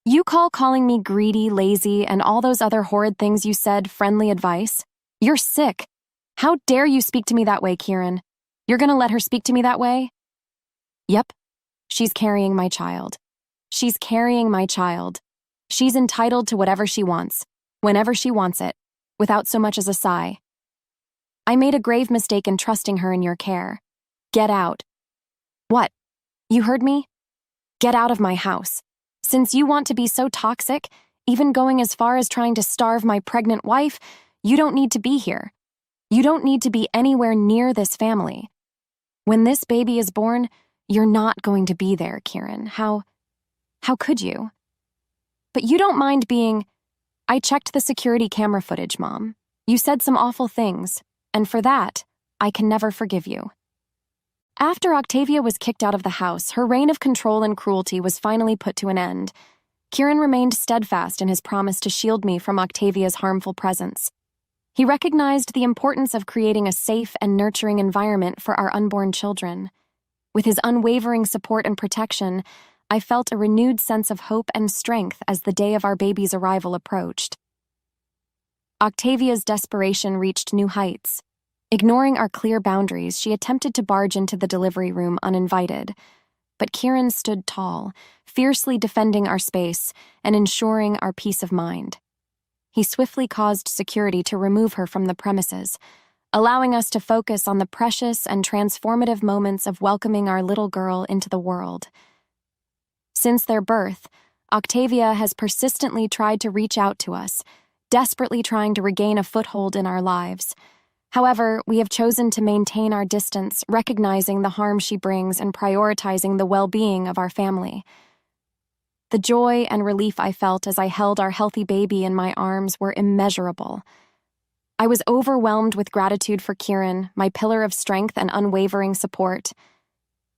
[SPEAKER 3] You call calling me greedy, lazy, and all those other horrid things you said friendly advice? You're sick. How dare you speak to me that way, Kieran? You're gonna let her speak to me that way? Yep. She's carrying my child. She's carrying my child. She's entitled to whatever she wants, whenever she wants it, without so much as a sigh. I made a grave mistake in trusting her in your care. Get out. What? You heard me? Get out of my house. Since you want to be so toxic, even going as far as trying to starve my pregnant wife, you don't need to be here. You don't need to be anywhere near this family. When this baby is born, you're not going to be there, Kieran. How could you? But you don't mind being... I checked the security camera footage, Mom. You said some awful things, and for that, I can never forgive you. After Octavia was kicked out of the house, her reign of control and cruelty was finally put to an end. Kieran remained steadfast in his promise to shield me from Octavia's harmful presence. He recognized the importance of creating a safe and nurturing environment for our unborn children. With his unwavering support and protection, I felt a renewed sense of hope and strength as the day of our baby's arrival approached. Octavia's desperation reached new heights. Ignoring our clear boundaries, she attempted to barge into the delivery room uninvited. But Kieran stood tall, fiercely defending our space and ensuring our peace of mind. He swiftly caused security to remove her from the premises, allowing us to focus on the precious and transformative moments of welcoming our little girl into the world. Since their birth, Octavia has persistently tried to reach out to us, desperately trying to regain a foothold in our lives. However, we have chosen to maintain our distance, recognizing the harm she brings and prioritizing the well-being of our family. The joy and relief I felt as I held our healthy baby in my arms were immeasurable. I was overwhelmed with gratitude for Kieran, my pillar of strength and unwavering support.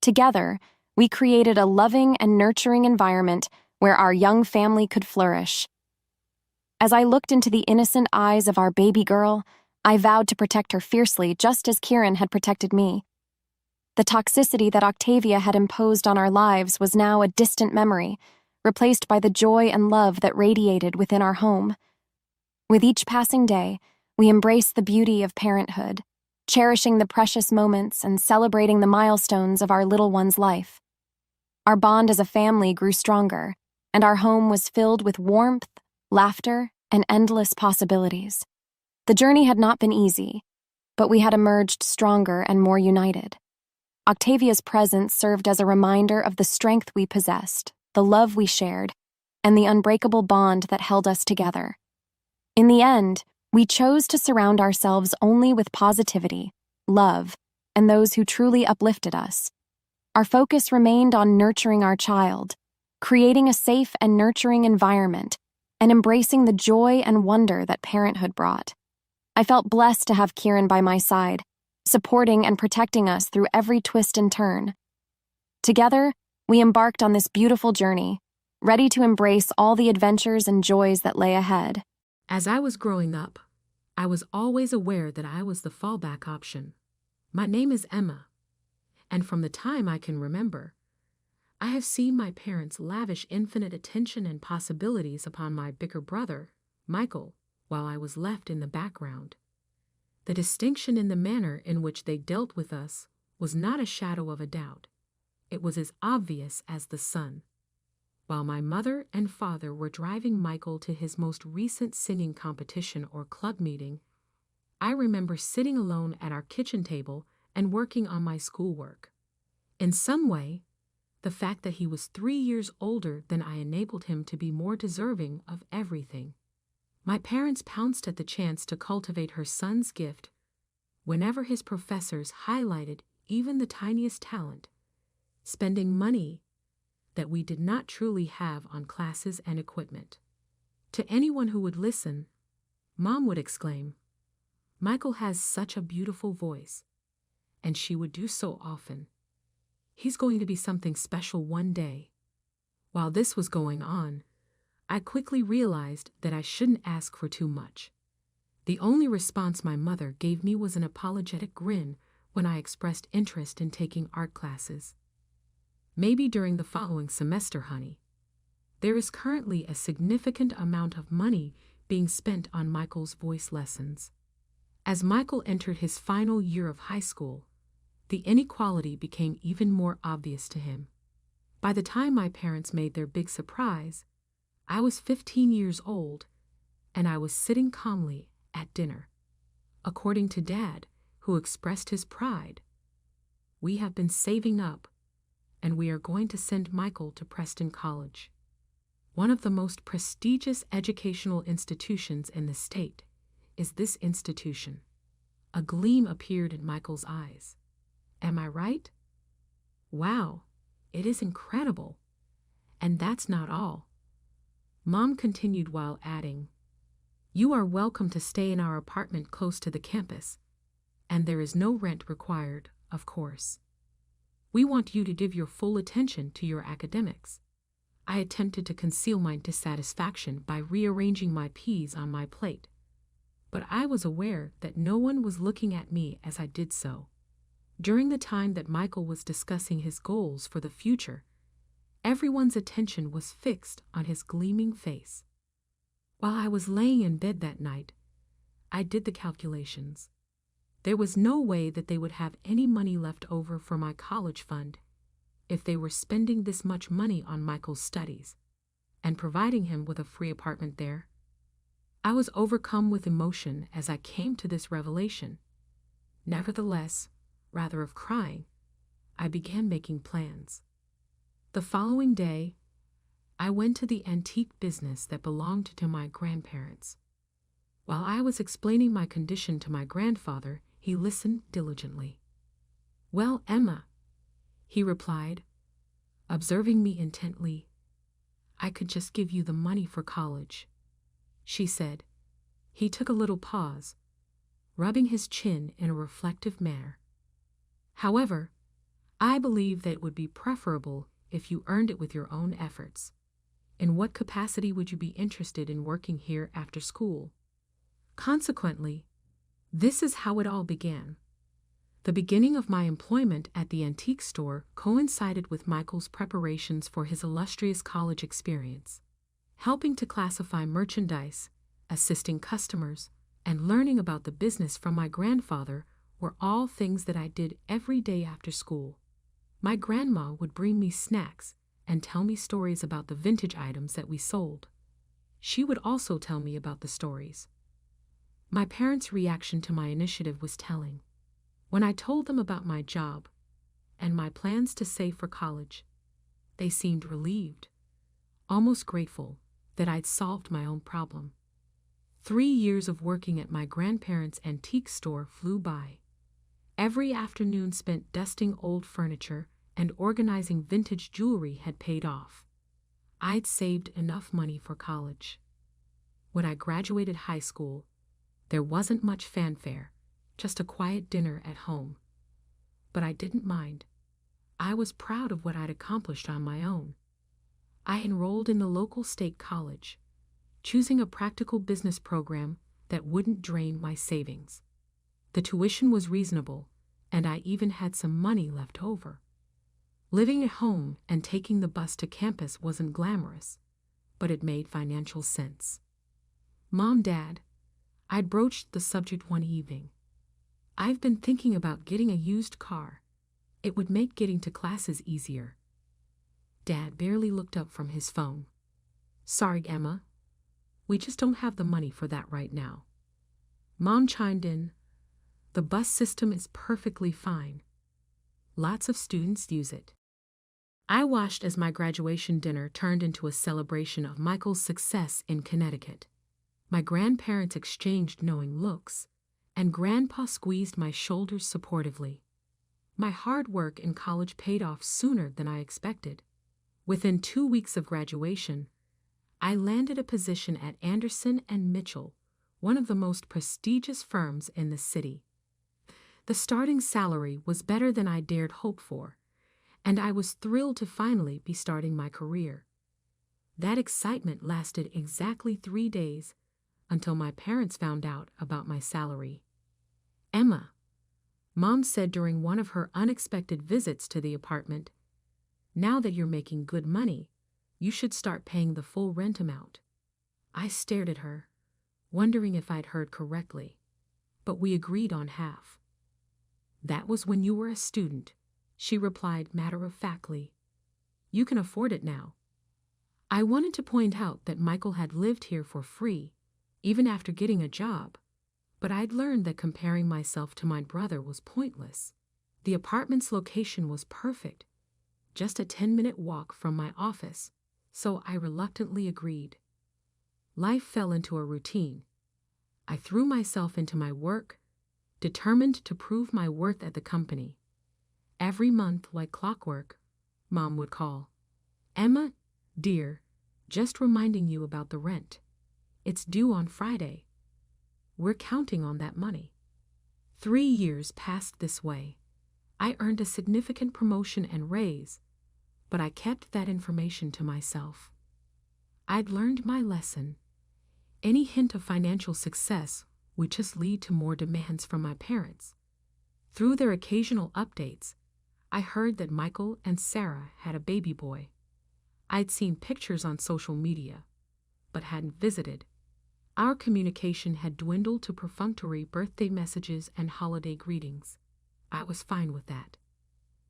[SPEAKER 3] Together, we created a loving and nurturing environment where our young family could flourish. As I looked into the innocent eyes of our baby girl, I vowed to protect her fiercely, just as Kieran had protected me. The toxicity that Octavia had imposed on our lives was now a distant memory, replaced by the joy and love that radiated within our home. With each passing day, we embraced the beauty of parenthood, cherishing the precious moments and celebrating the milestones of our little one's life. Our bond as a family grew stronger, and our home was filled with warmth, laughter, and endless possibilities. The journey had not been easy, but we had emerged stronger and more united. Octavia's presence served as a reminder of the strength we possessed, the love we shared, and the unbreakable bond that held us together. In the end, we chose to surround ourselves only with positivity, love, and those who truly uplifted us. Our focus remained on nurturing our child, creating a safe and nurturing environment, and embracing the joy and wonder that parenthood brought. I felt blessed to have Kieran by my side, supporting and protecting us through every twist and turn. Together, we embarked on this beautiful journey, ready to embrace all the adventures and joys that lay ahead.
[SPEAKER 4] As I was growing up, I was always aware that I was the fallback option. My name is Emma, and from the time I can remember, I have seen my parents lavish infinite attention and possibilities upon my bigger brother, Michael, while I was left in the background. The distinction in the manner in which they dealt with us was not a shadow of a doubt. It was as obvious as the sun. While my mother and father were driving Michael to his most recent singing competition or club meeting, I remember sitting alone at our kitchen table and working on my schoolwork. In some way, the fact that he was 3 years older than I enabled him to be more deserving of everything. My parents pounced at the chance to cultivate her son's gift whenever his professors highlighted even the tiniest talent, spending money that we did not truly have on classes and equipment. To anyone who would listen, Mom would exclaim, "Michael has such a beautiful voice," and she would do so often. "He's going to be something special one day." While this was going on, I quickly realized that I shouldn't ask for too much. The only response my mother gave me was an apologetic grin when I expressed interest in taking art classes. "Maybe during the following semester, honey. There is currently a significant amount of money being spent on Michael's voice lessons." As Michael entered his final year of high school, the inequality became even more obvious to him. By the time my parents made their big surprise, I was 15 years old, and I was sitting calmly at dinner. According to Dad, who expressed his pride, "We have been saving up, and we are going to send Michael to Preston College, one of the most prestigious educational institutions in the state. Is this institution?" A gleam appeared in Michael's eyes. "Am I right?" "Wow, it is incredible. And that's not all." Mom continued while adding, "You are welcome to stay in our apartment close to the campus, and there is no rent required, of course. We want you to give your full attention to your academics." I attempted to conceal my dissatisfaction by rearranging my peas on my plate, but I was aware that no one was looking at me as I did so. During the time that Michael was discussing his goals for the future, everyone's attention was fixed on his gleaming face. While I was laying in bed that night, I did the calculations. There was no way that they would have any money left over for my college fund if they were spending this much money on Michael's studies and providing him with a free apartment there. I was overcome with emotion as I came to this revelation. Nevertheless, rather of crying, I began making plans. The following day, I went to the antique business that belonged to my grandparents. While I was explaining my condition to my grandfather, he listened diligently. "Well, Emma," he replied, observing me intently, "I could just give you the money for college," she said. He took a little pause, rubbing his chin in a reflective manner. "However, I believe that it would be preferable if you earned it with your own efforts. In what capacity would you be interested in working here after school?" Consequently, this is how it all began. The beginning of my employment at the antique store coincided with Michael's preparations for his illustrious college experience. Helping to classify merchandise, assisting customers, and learning about the business from my grandfather were all things that I did every day after school. My grandma would bring me snacks and tell me stories about the vintage items that we sold. She would also tell me about the stories. My parents' reaction to my initiative was telling. When I told them about my job and my plans to save for college, they seemed relieved, almost grateful that I'd solved my own problem. 3 years of working at my grandparents' antique store flew by, Every afternoon spent dusting old furniture and organizing vintage jewelry had paid off. I'd saved enough money for college. When I graduated high school, there wasn't much fanfare, just a quiet dinner at home. But I didn't mind. I was proud of what I'd accomplished on my own. I enrolled in the local state college, choosing a practical business program that wouldn't drain my savings. The tuition was reasonable, and I even had some money left over. Living at home and taking the bus to campus wasn't glamorous, but it made financial sense. Mom, Dad, I'd broached the subject one evening. I've been thinking about getting a used car. It would make getting to classes easier. Dad barely looked up from his phone. Sorry, Emma. We just don't have the money for that right now. Mom chimed in. The bus system is perfectly fine. Lots of students use it. I watched as my graduation dinner turned into a celebration of Michael's success in Connecticut. My grandparents exchanged knowing looks, and Grandpa squeezed my shoulders supportively. My hard work in college paid off sooner than I expected. Within 2 weeks of graduation, I landed a position at Anderson & Mitchell, one of the most prestigious firms in the city. The starting salary was better than I dared hope for, and I was thrilled to finally be starting my career. That excitement lasted exactly 3 days until my parents found out about my salary. Emma, Mom said during one of her unexpected visits to the apartment, now that you're making good money, you should start paying the full rent amount. I stared at her, wondering if I'd heard correctly, but we agreed on half. That was when you were a student, she replied matter-of-factly. You can afford it now. I wanted to point out that Michael had lived here for free, even after getting a job, but I'd learned that comparing myself to my brother was pointless. The apartment's location was perfect, just a 10-minute walk from my office, so I reluctantly agreed. Life fell into a routine. I threw myself into my work, determined to prove my worth at the company. Every month, like clockwork, Mom would call. Emma, dear, just reminding you about the rent. It's due on Friday. We're counting on that money. 3 years passed this way. I earned a significant promotion and raise, but I kept that information to myself. I'd learned my lesson. Any hint of financial success would just lead to more demands from my parents. Through their occasional updates, I heard that Michael and Sarah had a baby boy. I'd seen pictures on social media, but hadn't visited. Our communication had dwindled to perfunctory birthday messages and holiday greetings. I was fine with that.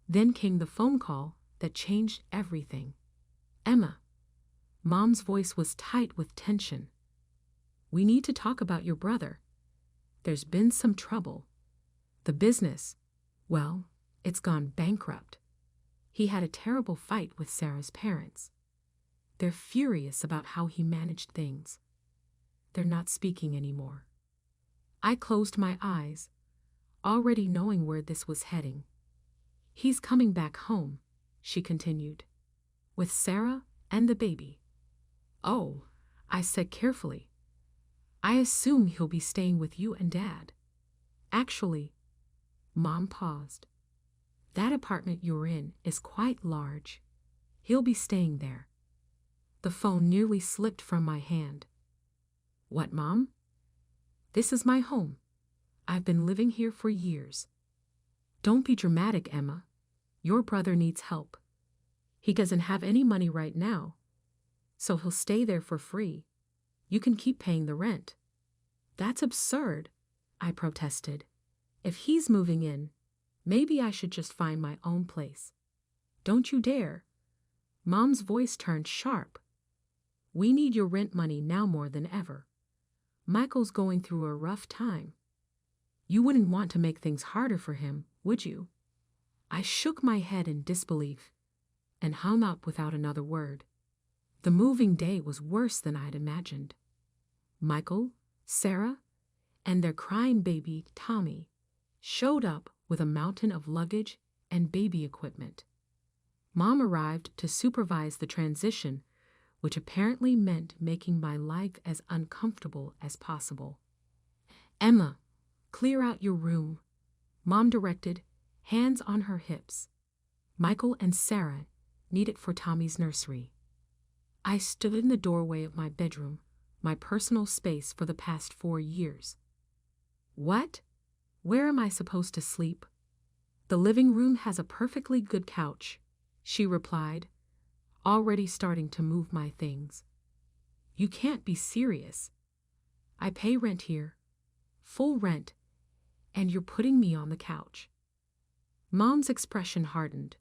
[SPEAKER 4] Then came the phone call that changed everything. Emma. Mom's voice was tight with tension. We need to talk about your brother. There's been some trouble. The business, well, it's gone bankrupt. He had a terrible fight with Sarah's parents. They're furious about how he managed things. They're not speaking anymore. I closed my eyes, already knowing where this was heading. He's coming back home, she continued, with Sarah and the baby. Oh, I said carefully. I assume he'll be staying with you and Dad. Actually, Mom paused. That apartment you're in is quite large. He'll be staying there. The phone nearly slipped from my hand. What, Mom? This is my home. I've been living here for years. Don't be dramatic, Emma. Your brother needs help. He doesn't have any money right now, so he'll stay there for free. You can keep paying the rent. That's absurd, I protested. If he's moving in, maybe I should just find my own place. Don't you dare. Mom's voice turned sharp. We need your rent money now more than ever. Michael's going through a rough time. You wouldn't want to make things harder for him, would you? I shook my head in disbelief and hung up without another word. The moving day was worse than I'd imagined. Michael, Sarah, and their crying baby, Tommy, showed up with a mountain of luggage and baby equipment. Mom arrived to supervise the transition, which apparently meant making my life as uncomfortable as possible. "Emma, clear out your room," Mom directed, hands on her hips. "Michael and Sarah need it for Tommy's nursery." I stood in the doorway of my bedroom, my personal space for the past 4 years. "What? Where am I supposed to sleep?" "The living room has a perfectly good couch," she replied, already starting to move my things. "You can't be serious. I pay rent here, full rent, and you're putting me on the couch." Mom's expression hardened.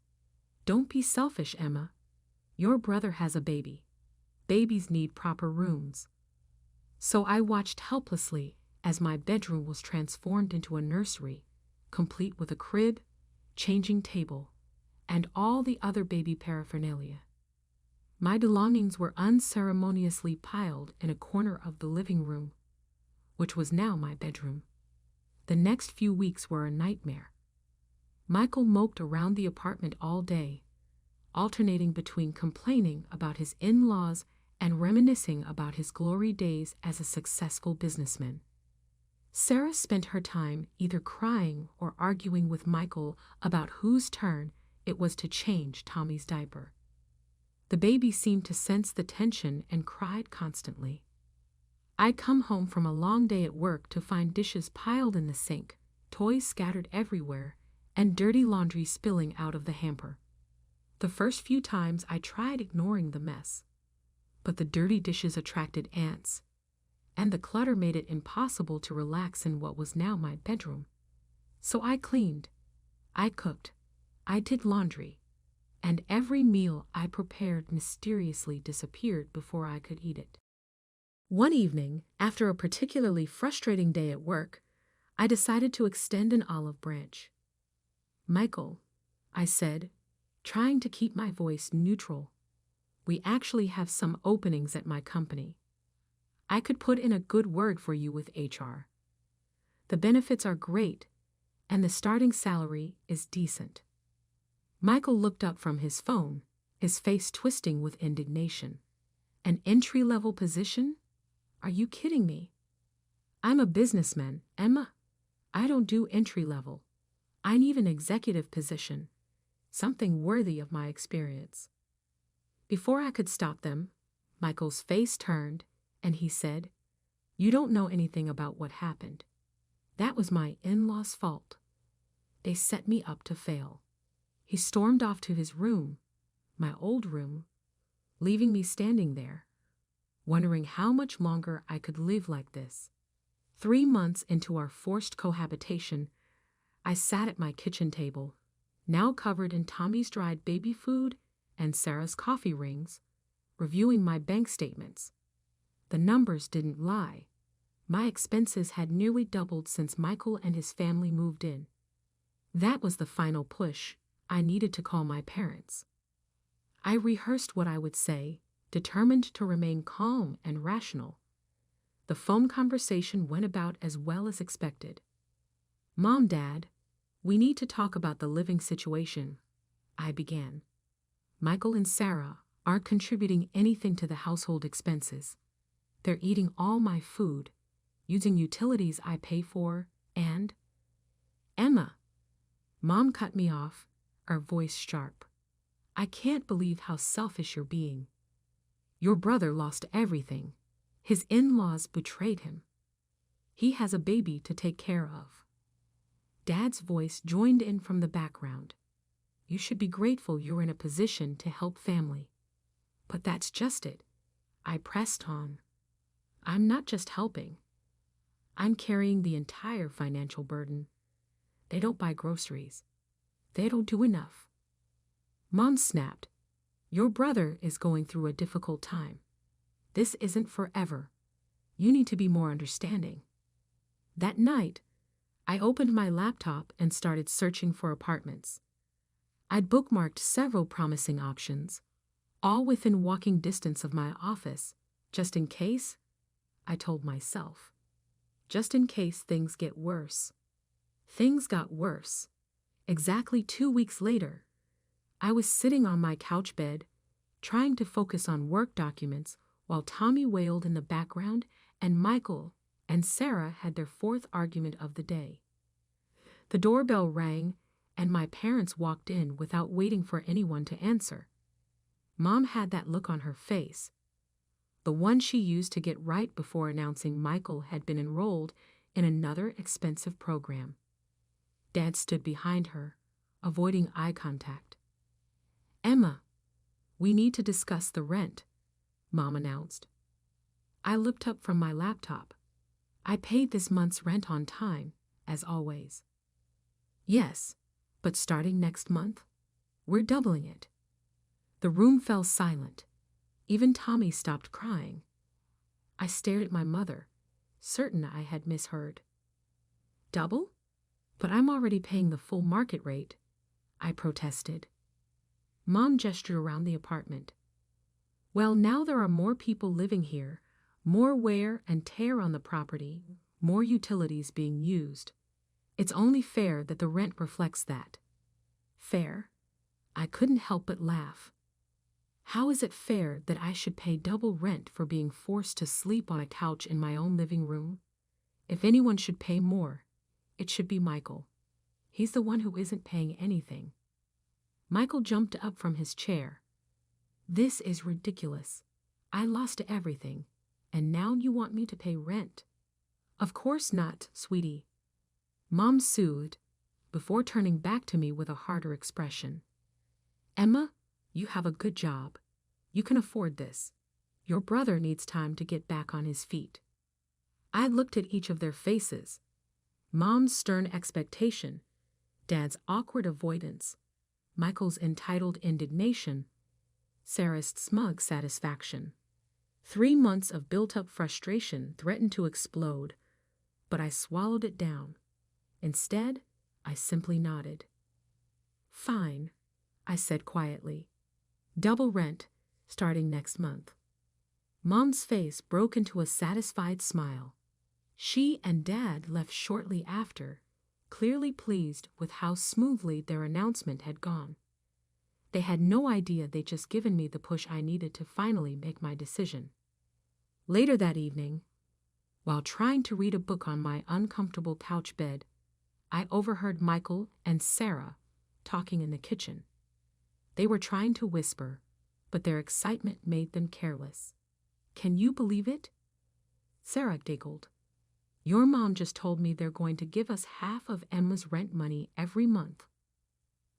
[SPEAKER 4] "Don't be selfish, Emma. Your brother has a baby. Babies need proper rooms." So I watched helplessly as my bedroom was transformed into a nursery, complete with a crib, changing table, and all the other baby paraphernalia. My belongings were unceremoniously piled in a corner of the living room, which was now my bedroom. The next few weeks were a nightmare. Michael moped around the apartment all day, alternating between complaining about his in-laws and reminiscing about his glory days as a successful businessman. Sarah spent her time either crying or arguing with Michael about whose turn it was to change Tommy's diaper. The baby seemed to sense the tension and cried constantly. I'd come home from a long day at work to find dishes piled in the sink, toys scattered everywhere, and dirty laundry spilling out of the hamper. The first few times I tried ignoring the mess, but the dirty dishes attracted ants, and the clutter made it impossible to relax in what was now my bedroom. So I cleaned, I cooked, I did laundry, and every meal I prepared mysteriously disappeared before I could eat it. One evening, after a particularly frustrating day at work, I decided to extend an olive branch. "Michael," I said, trying to keep my voice neutral, "we actually have some openings at my company. I could put in a good word for you with HR. The benefits are great, and the starting salary is decent." Michael looked up from his phone, his face twisting with indignation. "An entry-level position? Are you kidding me? I'm a businessman, Emma. I don't do entry-level. I need an executive position, something worthy of my experience." Before I could stop them, Michael's face turned, and he said, "You don't know anything about what happened. That was my in-laws' fault. They set me up to fail." He stormed off to his room, my old room, leaving me standing there, wondering how much longer I could live like this. 3 months into our forced cohabitation, I sat at my kitchen table, now covered in Tommy's dried baby food and Sarah's coffee rings, reviewing my bank statements. The numbers didn't lie. My expenses had nearly doubled since Michael and his family moved in. That was the final push. I needed to call my parents. I rehearsed what I would say, determined to remain calm and rational. The phone conversation went about as well as expected. "Mom, Dad, we need to talk about the living situation," I began. "Michael and Sarah aren't contributing anything to the household expenses. They're eating all my food, using utilities I pay for, and—" "Emma," Mom cut me off, her voice sharp. "I can't believe how selfish you're being. Your brother lost everything. His in-laws betrayed him. He has a baby to take care of." Dad's voice joined in from the background. "You should be grateful you're in a position to help family." "But that's just it," I pressed on. "I'm not just helping. I'm carrying the entire financial burden. They don't buy groceries. They don't do enough." Mom snapped, "Your brother is going through a difficult time. This isn't forever. You need to be more understanding." That night, I opened my laptop and started searching for apartments. I'd bookmarked several promising options, all within walking distance of my office, just in case, I told myself. Just in case things get worse. Things got worse, Exactly 2 weeks later, I was sitting on my couch bed, trying to focus on work documents while Tommy wailed in the background and Michael and Sarah had their fourth argument of the day. The doorbell rang and my parents walked in without waiting for anyone to answer. Mom had that look on her face, the one she used to get right before announcing Michael had been enrolled in another expensive program. Dad stood behind her, avoiding eye contact. "Emma, we need to discuss the rent," Mom announced. I looked up from my laptop. I paid this month's rent on time, as always. "Yes, but starting next month, we're doubling it." The room fell silent. Even Tommy stopped crying. I stared at my mother, certain I had misheard. "Double? But I'm already paying the full market rate," I protested. Mom gestured around the apartment. "Well, now there are more people living here, more wear and tear on the property, more utilities being used. It's only fair that the rent reflects that." Fair? I couldn't help but laugh. How is it fair that I should pay double rent for being forced to sleep on a couch in my own living room? If anyone should pay more, it should be Michael. He's the one who isn't paying anything. Michael jumped up from his chair. "This is ridiculous. I lost everything, and now you want me to pay rent?" "Of course not, sweetie," Mom soothed, before turning back to me with a harder expression. "Emma, you have a good job. You can afford this. Your brother needs time to get back on his feet." I looked at each of their faces. Mom's stern expectation, Dad's awkward avoidance, Michael's entitled indignation, Sarah's smug satisfaction. 3 months of built-up frustration threatened to explode, but I swallowed it down. Instead, I simply nodded. "Fine," I said quietly. "Double rent, starting next month." Mom's face broke into a satisfied smile. She and Dad left shortly after, clearly pleased with how smoothly their announcement had gone. They had no idea they'd just given me the push I needed to finally make my decision. Later that evening, while trying to read a book on my uncomfortable couch bed, I overheard Michael and Sarah talking in the kitchen. They were trying to whisper, but their excitement made them careless. "Can you believe it?" Sarah giggled. "Your mom just told me they're going to give us half of Emma's rent money every month."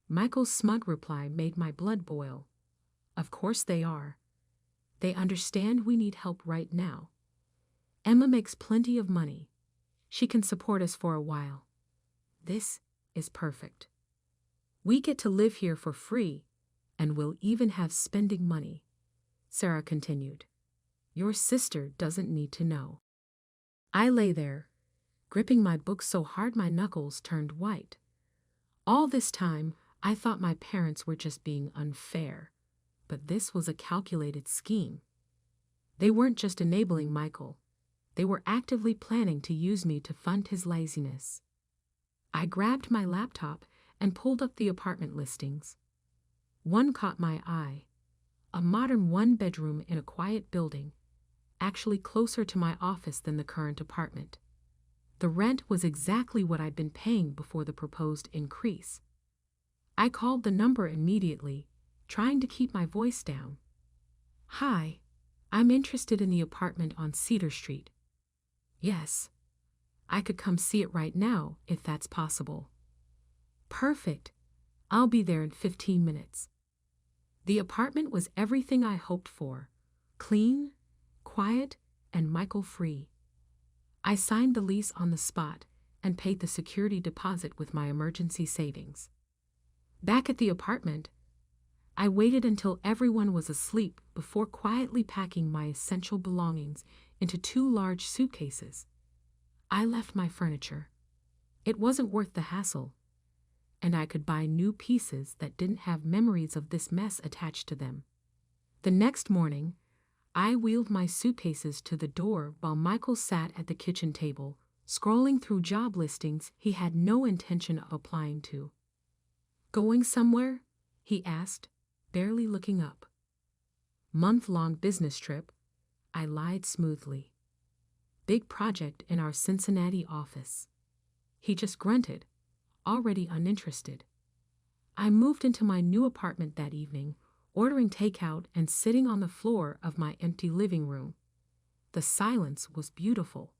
[SPEAKER 4] Michael's smug reply made my blood boil. "Of course they are. They understand we need help right now. Emma makes plenty of money. She can support us for a while. This is perfect. We get to live here for free, and we'll even have spending money," Sarah continued. "Your sister doesn't need to know." I lay there, gripping my book so hard my knuckles turned white. All this time, I thought my parents were just being unfair, but this was a calculated scheme. They weren't just enabling Michael. They were actively planning to use me to fund his laziness. I grabbed my laptop and pulled up the apartment listings. One caught my eye, a modern one-bedroom in a quiet building, actually closer to my office than the current apartment. The rent was exactly what I'd been paying before the proposed increase. I called the number immediately, trying to keep my voice down. "Hi, I'm interested in the apartment on Cedar Street." "Yes, I could come see it right now if that's possible." "Perfect. I'll be there in 15 minutes. The apartment was everything I hoped for: clean, quiet, and Michael-free. I signed the lease on the spot and paid the security deposit with my emergency savings. Back at the apartment, I waited until everyone was asleep before quietly packing my essential belongings into 2 large suitcases. I left my furniture. It wasn't worth the hassle, and I could buy new pieces that didn't have memories of this mess attached to them. The next morning, I wheeled my suitcases to the door while Michael sat at the kitchen table, scrolling through job listings he had no intention of applying to. Going somewhere? He asked, barely looking up. Month-long business trip, I lied smoothly. Big project in our Cincinnati office. He just grunted, already uninterested. I moved into my new apartment that evening, ordering takeout and sitting on the floor of my empty living room. The silence was beautiful.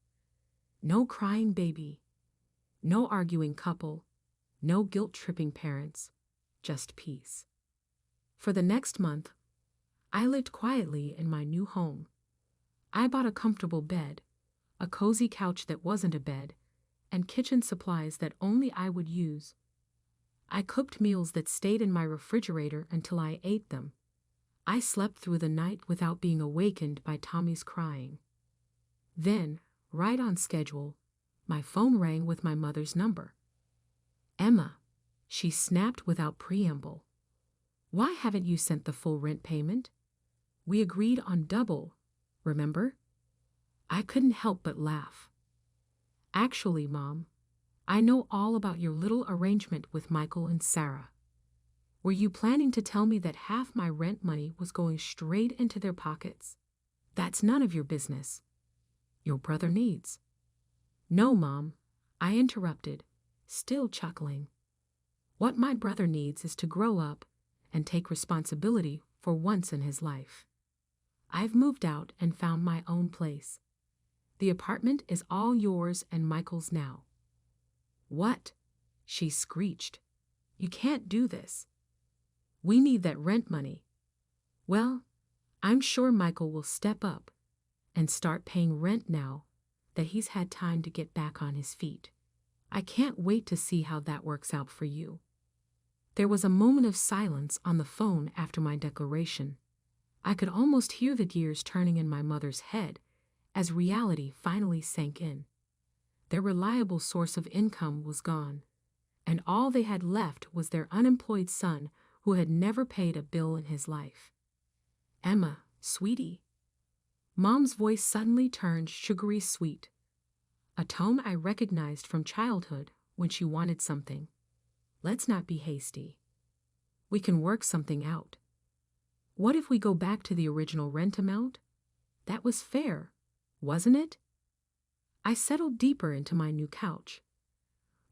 [SPEAKER 4] No crying baby, no arguing couple, no guilt-tripping parents, just peace. For the next month, I lived quietly in my new home. I bought a comfortable bed, a cozy couch that wasn't a bed, and kitchen supplies that only I would use. I cooked meals that stayed in my refrigerator until I ate them. I slept through the night without being awakened by Tommy's crying. Then, right on schedule, my phone rang with my mother's number. Emma, she snapped without preamble. Why haven't you sent the full rent payment? We agreed on double, remember? I couldn't help but laugh. Actually, Mom, I know all about your little arrangement with Michael and Sarah. Were you planning to tell me that half my rent money was going straight into their pockets? That's none of your business. Your brother needs. No, Mom, I interrupted, still chuckling. What my brother needs is to grow up and take responsibility for once in his life. I've moved out and found my own place. The apartment is all yours and Michael's now. What? She screeched. You can't do this. We need that rent money. Well, I'm sure Michael will step up and start paying rent now that he's had time to get back on his feet. I can't wait to see how that works out for you. There was a moment of silence on the phone after my declaration. I could almost hear the gears turning in my mother's head as reality finally sank in. Their reliable source of income was gone, and all they had left was their unemployed son who had never paid a bill in his life. Emma, sweetie. Mom's voice suddenly turned sugary sweet, a tone I recognized from childhood when she wanted something. Let's not be hasty. We can work something out. What if we go back to the original rent amount? That was fair, wasn't it? I settled deeper into my new couch,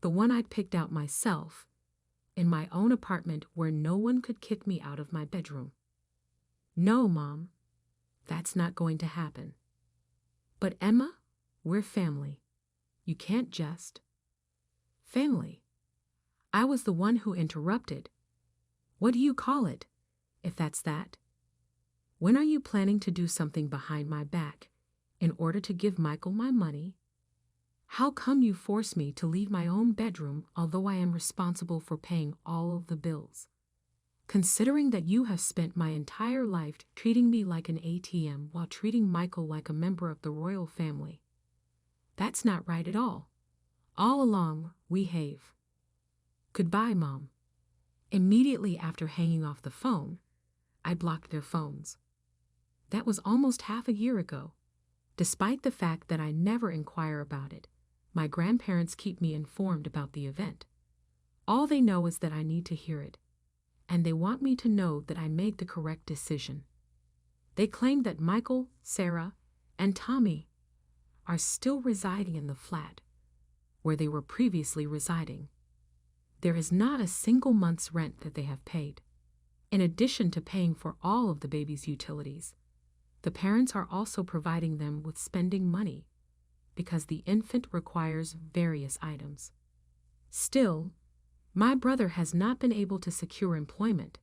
[SPEAKER 4] the one I'd picked out myself, in my own apartment where no one could kick me out of my bedroom. No, Mom, that's not going to happen. But Emma, we're family. You can't just. Family. I was the one who interrupted. What do you call it, if that's that? When are you planning to do something behind my back in order to give Michael my money? How come you force me to leave my own bedroom although I am responsible for paying all of the bills? Considering that you have spent my entire life treating me like an ATM while treating Michael like a member of the royal family. That's not right at all. All along, we have. Goodbye, Mom. Immediately after hanging off the phone, I blocked their phones. That was almost half a year ago. Despite the fact that I never inquire about it, my grandparents keep me informed about the event. All they know is that I need to hear it, and they want me to know that I made the correct decision. They claim that Michael, Sarah, and Tommy are still residing in the flat where they were previously residing. There is not a single month's rent that they have paid. In addition to paying for all of the baby's utilities, the parents are also providing them with spending money because the infant requires various items. Still, my brother has not been able to secure employment.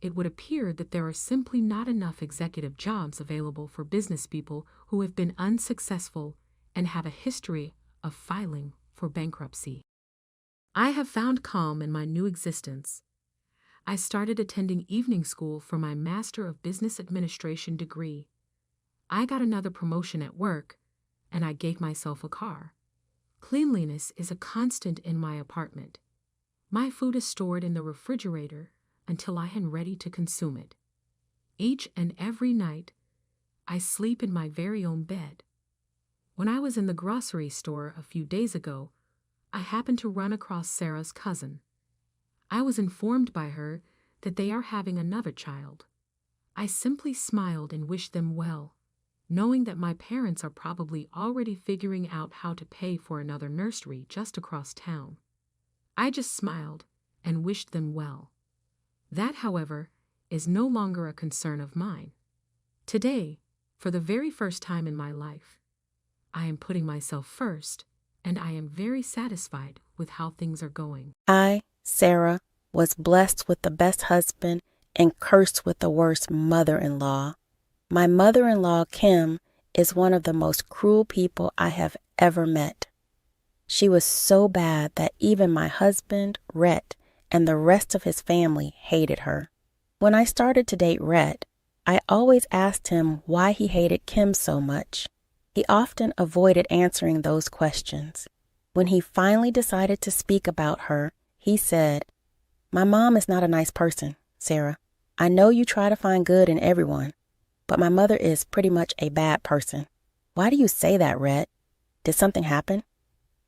[SPEAKER 4] It would appear that there are simply not enough executive jobs available for business people who have been unsuccessful and have a history of filing for bankruptcy. I have found calm in my new existence. I started attending evening school for my Master of Business Administration degree. I got another promotion at work, and I gave myself a car. Cleanliness is a constant in my apartment. My food is stored in the refrigerator until I am ready to consume it. Each and every night, I sleep in my very own bed. When I was in the grocery store a few days ago, I happened to run across Sarah's cousin. I was informed by her that they are having another child. I simply smiled and wished them well, knowing that my parents are probably already figuring out how to pay for another nursery just across town. I just smiled and wished them well. That, however, is no longer a concern of mine. Today, for the very first time in my life, I am putting myself first, and I am very satisfied with how things are going.
[SPEAKER 5] I, Sarah, was blessed with the best husband and cursed with the worst mother-in-law. My mother-in-law, Kim, is one of the most cruel people I have ever met. She was so bad that even my husband, Rhett, and the rest of his family hated her. When I started to date Rhett, I always asked him why he hated Kim so much. He often avoided answering those questions. When he finally decided to speak about her, he said, "My mom is not a nice person, Sarah. I know you try to find good in everyone, but my mother is pretty much a bad person." "Why do you say that, Rhett? Did something happen?"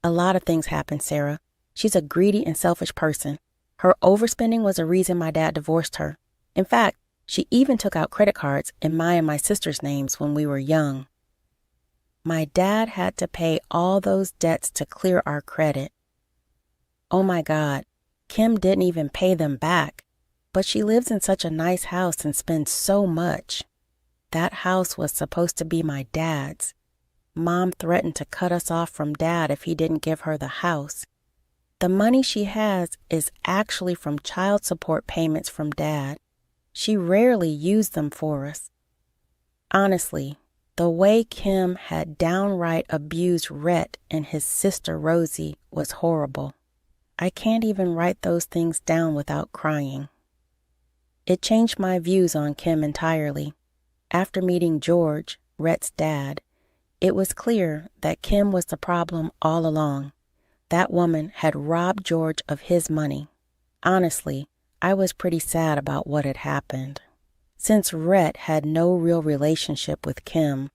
[SPEAKER 5] "A lot of things happened, Sarah. She's a greedy and selfish person. Her overspending was a reason my dad divorced her. In fact, she even took out credit cards in my and my sister's names when we were young. My dad had to pay all those debts to clear our credit. Oh my God, Kim didn't even pay them back, but she lives in such a nice house and spends so much. That house was supposed to be my dad's. Mom threatened to cut us off from Dad if he didn't give her the house. The money she has is actually from child support payments from Dad. She rarely used them for us. Honestly, the way Kim had downright abused Rhett and his sister Rosie was horrible. I can't even write those things down without crying. It changed my views on Kim entirely. After meeting George, Rhett's dad, it was clear that Kim was the problem all along. That woman had robbed George of his money. Honestly, I was pretty sad about what had happened. Since Rhett had no real relationship with Kim,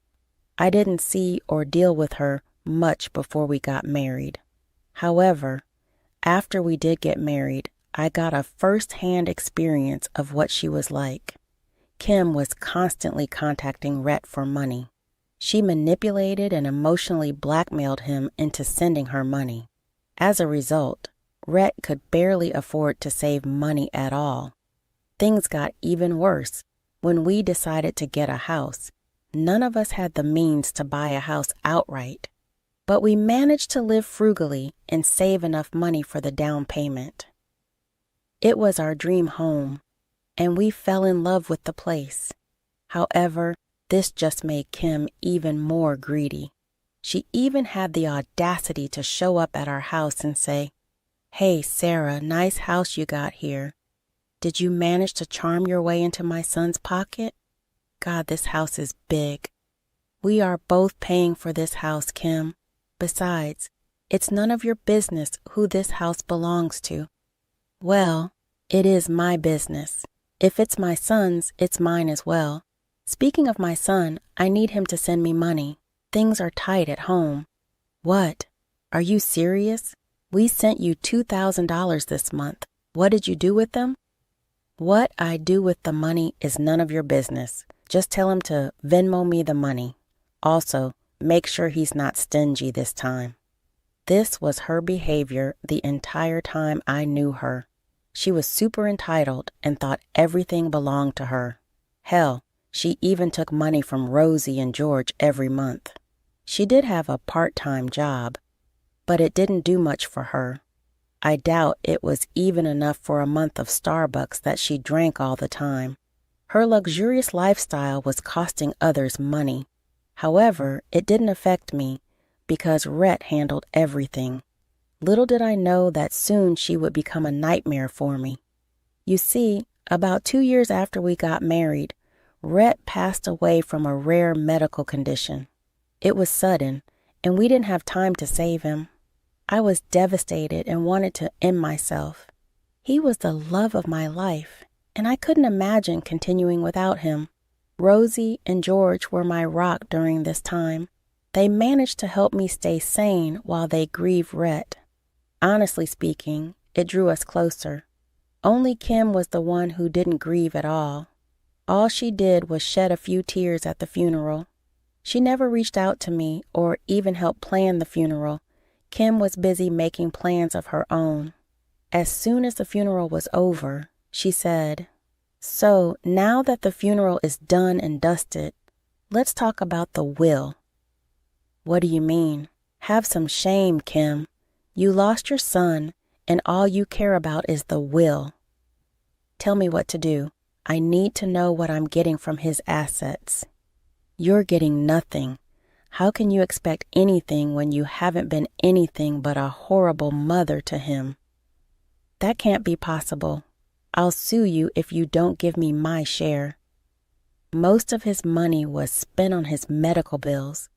[SPEAKER 5] I didn't see or deal with her much before we got married. However, after we did get married, I got a first-hand experience of what she was like. Kim was constantly contacting Rhett for money. She manipulated and emotionally blackmailed him into sending her money. As a result, Rhett could barely afford to save money at all. Things got even worse when we decided to get a house. None of us had the means to buy a house outright, but we managed to live frugally and save enough money for the down payment. It was our dream home, and we fell in love with the place. However, this just made Kim even more greedy. She even had the audacity to show up at our house and say, "Hey, Sarah, nice house you got here. Did you manage to charm your way into my son's pocket? God, this house is big. We are both paying for this house, Kim. Besides, it's none of your business who this house belongs to." "Well, it is my business. If it's my son's, it's mine as well. Speaking of my son, I need him to send me money. Things are tight at home." "What? Are you serious? We sent you $2,000 this month. What did you do with them?" "What I do with the money is none of your business. Just tell him to Venmo me the money. Also, make sure he's not stingy this time." This was her behavior the entire time I knew her. She was super entitled and thought everything belonged to her. Hell, she even took money from Rosie and George every month. She did have a part-time job, but it didn't do much for her. I doubt it was even enough for a month of Starbucks that she drank all the time. Her luxurious lifestyle was costing others money. However, it didn't affect me because Rhett handled everything. Little did I know that soon she would become a nightmare for me. You see, about 2 years after we got married, Rhett passed away from a rare medical condition. It was sudden, and we didn't have time to save him. I was devastated and wanted to end myself. He was the love of my life, and I couldn't imagine continuing without him. Rosie and George were my rock during this time. They managed to help me stay sane while they grieved Rhett. Honestly speaking, it drew us closer. Only Kim was the one who didn't grieve at all. All she did was shed a few tears at the funeral. She never reached out to me or even helped plan the funeral. Kim was busy making plans of her own. As soon as the funeral was over, she said, "So now that the funeral is done and dusted, let's talk about the will." "What do you mean?" "Have some shame, Kim. You lost your son, and all you care about is the will." "Tell me what to do. I need to know what I'm getting from his assets." "You're getting nothing. How can you expect anything when you haven't been anything but a horrible mother to him?" "That can't be possible. I'll sue you if you don't give me my share." "Most of his money was spent on his medical bills.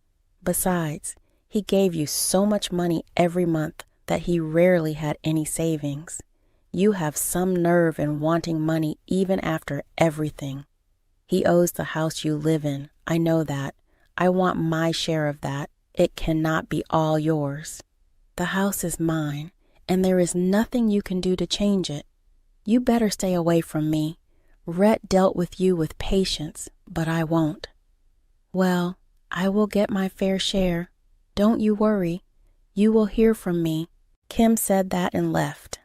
[SPEAKER 5] Besides, he gave you so much money every month that he rarely had any savings. You have some nerve in wanting money even after everything. He owes the house you live in. I know that. I want my share of that. It cannot be all yours. The house is mine, and there is nothing you can do to change it. You better stay away from me. Rhett dealt with you with patience, but I won't." "Well, I will get my fair share. Don't you worry. You will hear from me." Kim said that and left.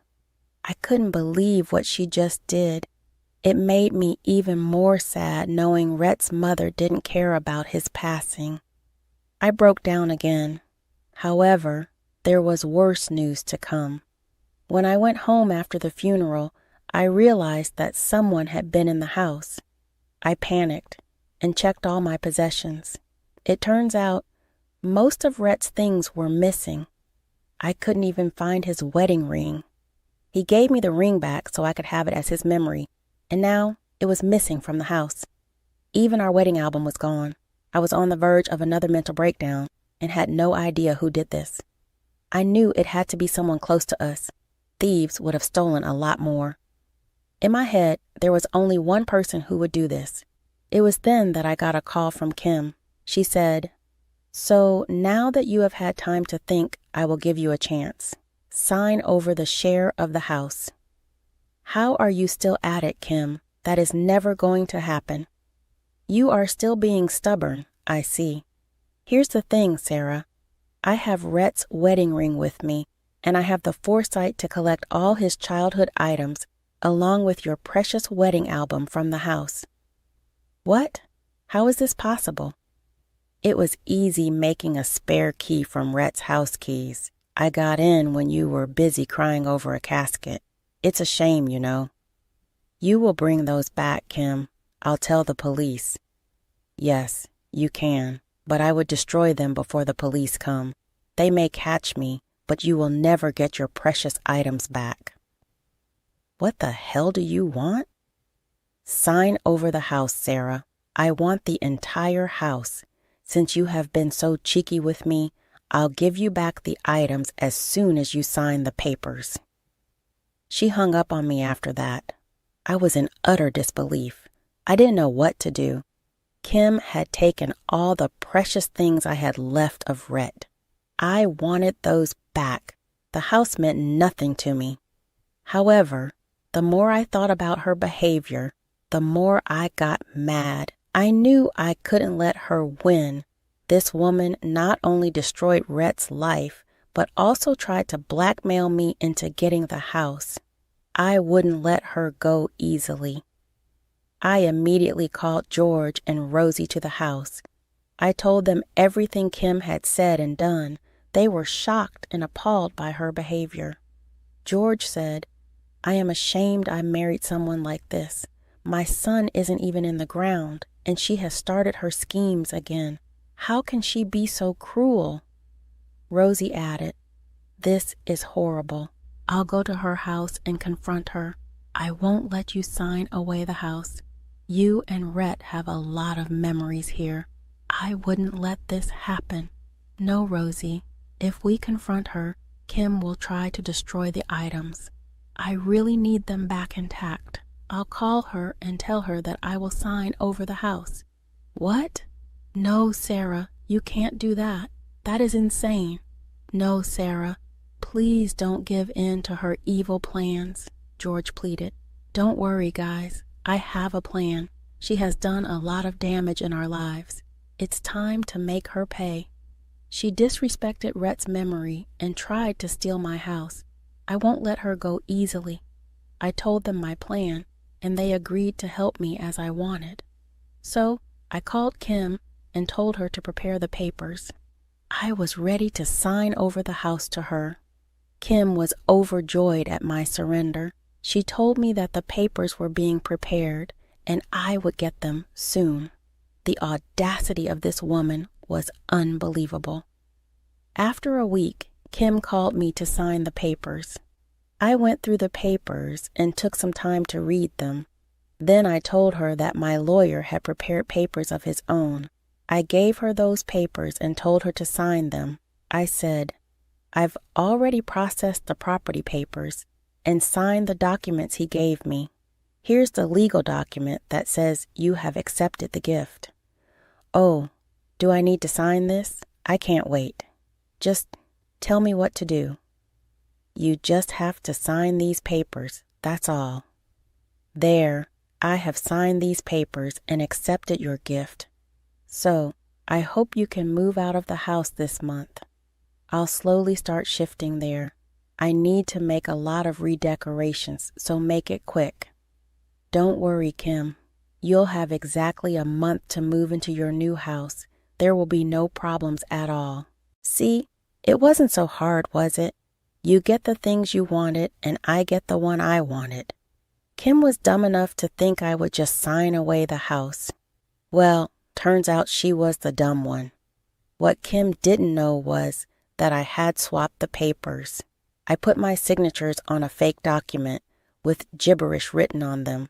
[SPEAKER 5] I couldn't believe what she just did. It made me even more sad knowing Rhett's mother didn't care about his passing. I broke down again. However, there was worse news to come. When I went home after the funeral, I realized that someone had been in the house. I panicked and checked all my possessions. It turns out most of Rhett's things were missing. I couldn't even find his wedding ring. He gave me the ring back so I could have it as his memory, and now it was missing from the house. Even our wedding album was gone. I was on the verge of another mental breakdown and had no idea who did this. I knew it had to be someone close to us. Thieves would have stolen a lot more. In my head, there was only one person who would do this. It was then that I got a call from Kim. She said, "So now that you have had time to think, I will give you a chance. Sign over the share of the house." "How are you still at it, Kim? That is never going to happen." "You are still being stubborn, I see. Here's the thing, Sarah. I have Rhett's wedding ring with me, and I have the foresight to collect all his childhood items along with your precious wedding album from the house." "What? How is this possible?" "It was easy making a spare key from Rhett's house keys. I got in when you were busy crying over a casket. It's a shame, you know." "You will bring those back, Kim. I'll tell the police." "Yes, you can, but I would destroy them before the police come. They may catch me, but you will never get your precious items back." "What the hell do you want?" "Sign over the house, Sarah. I want the entire house. Since you have been so cheeky with me, I'll give you back the items as soon as you sign the papers." She hung up on me after that. I was in utter disbelief. I didn't know what to do. Kim had taken all the precious things I had left of Rhett. I wanted those back. The house meant nothing to me. However, the more I thought about her behavior, the more I got mad. I knew I couldn't let her win. This woman not only destroyed Rhett's life, but also tried to blackmail me into getting the house. I wouldn't let her go easily. I immediately called George and Rosie to the house. I told them everything Kim had said and done. They were shocked and appalled by her behavior. George said, "I am ashamed I married someone like this. My son isn't even in the ground, and she has started her schemes again. How can she be so cruel?" Rosie added, "This is horrible. I'll go to her house and confront her. I won't let you sign away the house. You and Rhett have a lot of memories here. I wouldn't let this happen." "No, Rosie. If we confront her, Kim will try to destroy the items. I really need them back intact. I'll call her and tell her that I will sign over the house." "What? No, Sarah, you can't do that. That is insane. No, Sarah, please don't give in to her evil plans. George pleaded. Don't worry, guys. I have a plan. She has done a lot of damage in our lives. It's time to make her pay. She disrespected Rhett's memory and tried to steal my house. I won't let her go easily. I told them my plan, and they agreed to help me as I wanted. So I called Kim and told her to prepare the papers. I was ready to sign over the house to her. Kim was overjoyed at my surrender. She told me that the papers were being prepared and I would get them soon. The audacity of this woman was unbelievable. After a week, Kim called me to sign the papers. I went through the papers and took some time to read them. Then I told her that my lawyer had prepared papers of his own. I gave her those papers and told her to sign them. I said, I've already processed the property papers and signed the documents he gave me. Here's the legal document that says you have accepted the gift. Oh, do I need to sign this? I can't wait. Just tell me what to do. You just have to sign these papers, that's all. There, I have signed these papers and accepted your gift. So, I hope you can move out of the house this month. I'll slowly start shifting there. I need to make a lot of redecorations, so make it quick. Don't worry, Kim. You'll have exactly a month to move into your new house. There will be no problems at all. See, it wasn't so hard, was it? You get the things you wanted, and I get the one I wanted. Kim was dumb enough to think I would just sign away the house. Well, turns out she was the dumb one. What Kim didn't know was that I had swapped the papers. I put my signatures on a fake document with gibberish written on them.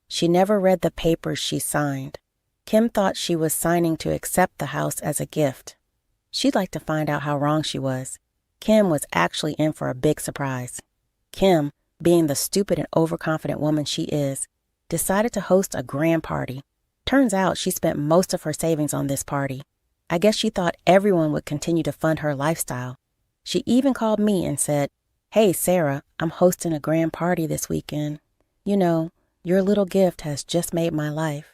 [SPEAKER 5] She never read the papers she signed. Kim thought she was signing to accept the house as a gift. She'd like to find out how wrong she was. Kim was actually in for a big surprise. Kim, being the stupid and overconfident woman she is, decided to host a grand party. Turns out she spent most of her savings on this party. I guess she thought everyone would continue to fund her lifestyle. She even called me and said, Hey, Sarah, I'm hosting a grand party this weekend. You know, your little gift has just made my life.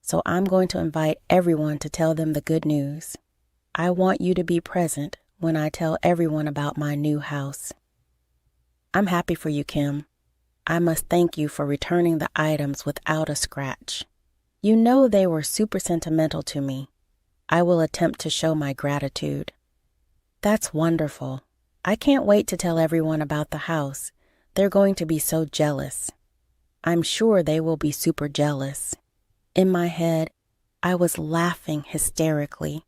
[SPEAKER 5] So I'm going to invite everyone to tell them the good news. I want you to be present when I tell everyone about my new house. I'm happy for you, Kim. I must thank you for returning the items without a scratch. You know they were super sentimental to me. I will attempt to show my gratitude. That's wonderful. I can't wait to tell everyone about the house. They're going to be so jealous. I'm sure they will be super jealous. In my head, I was laughing hysterically.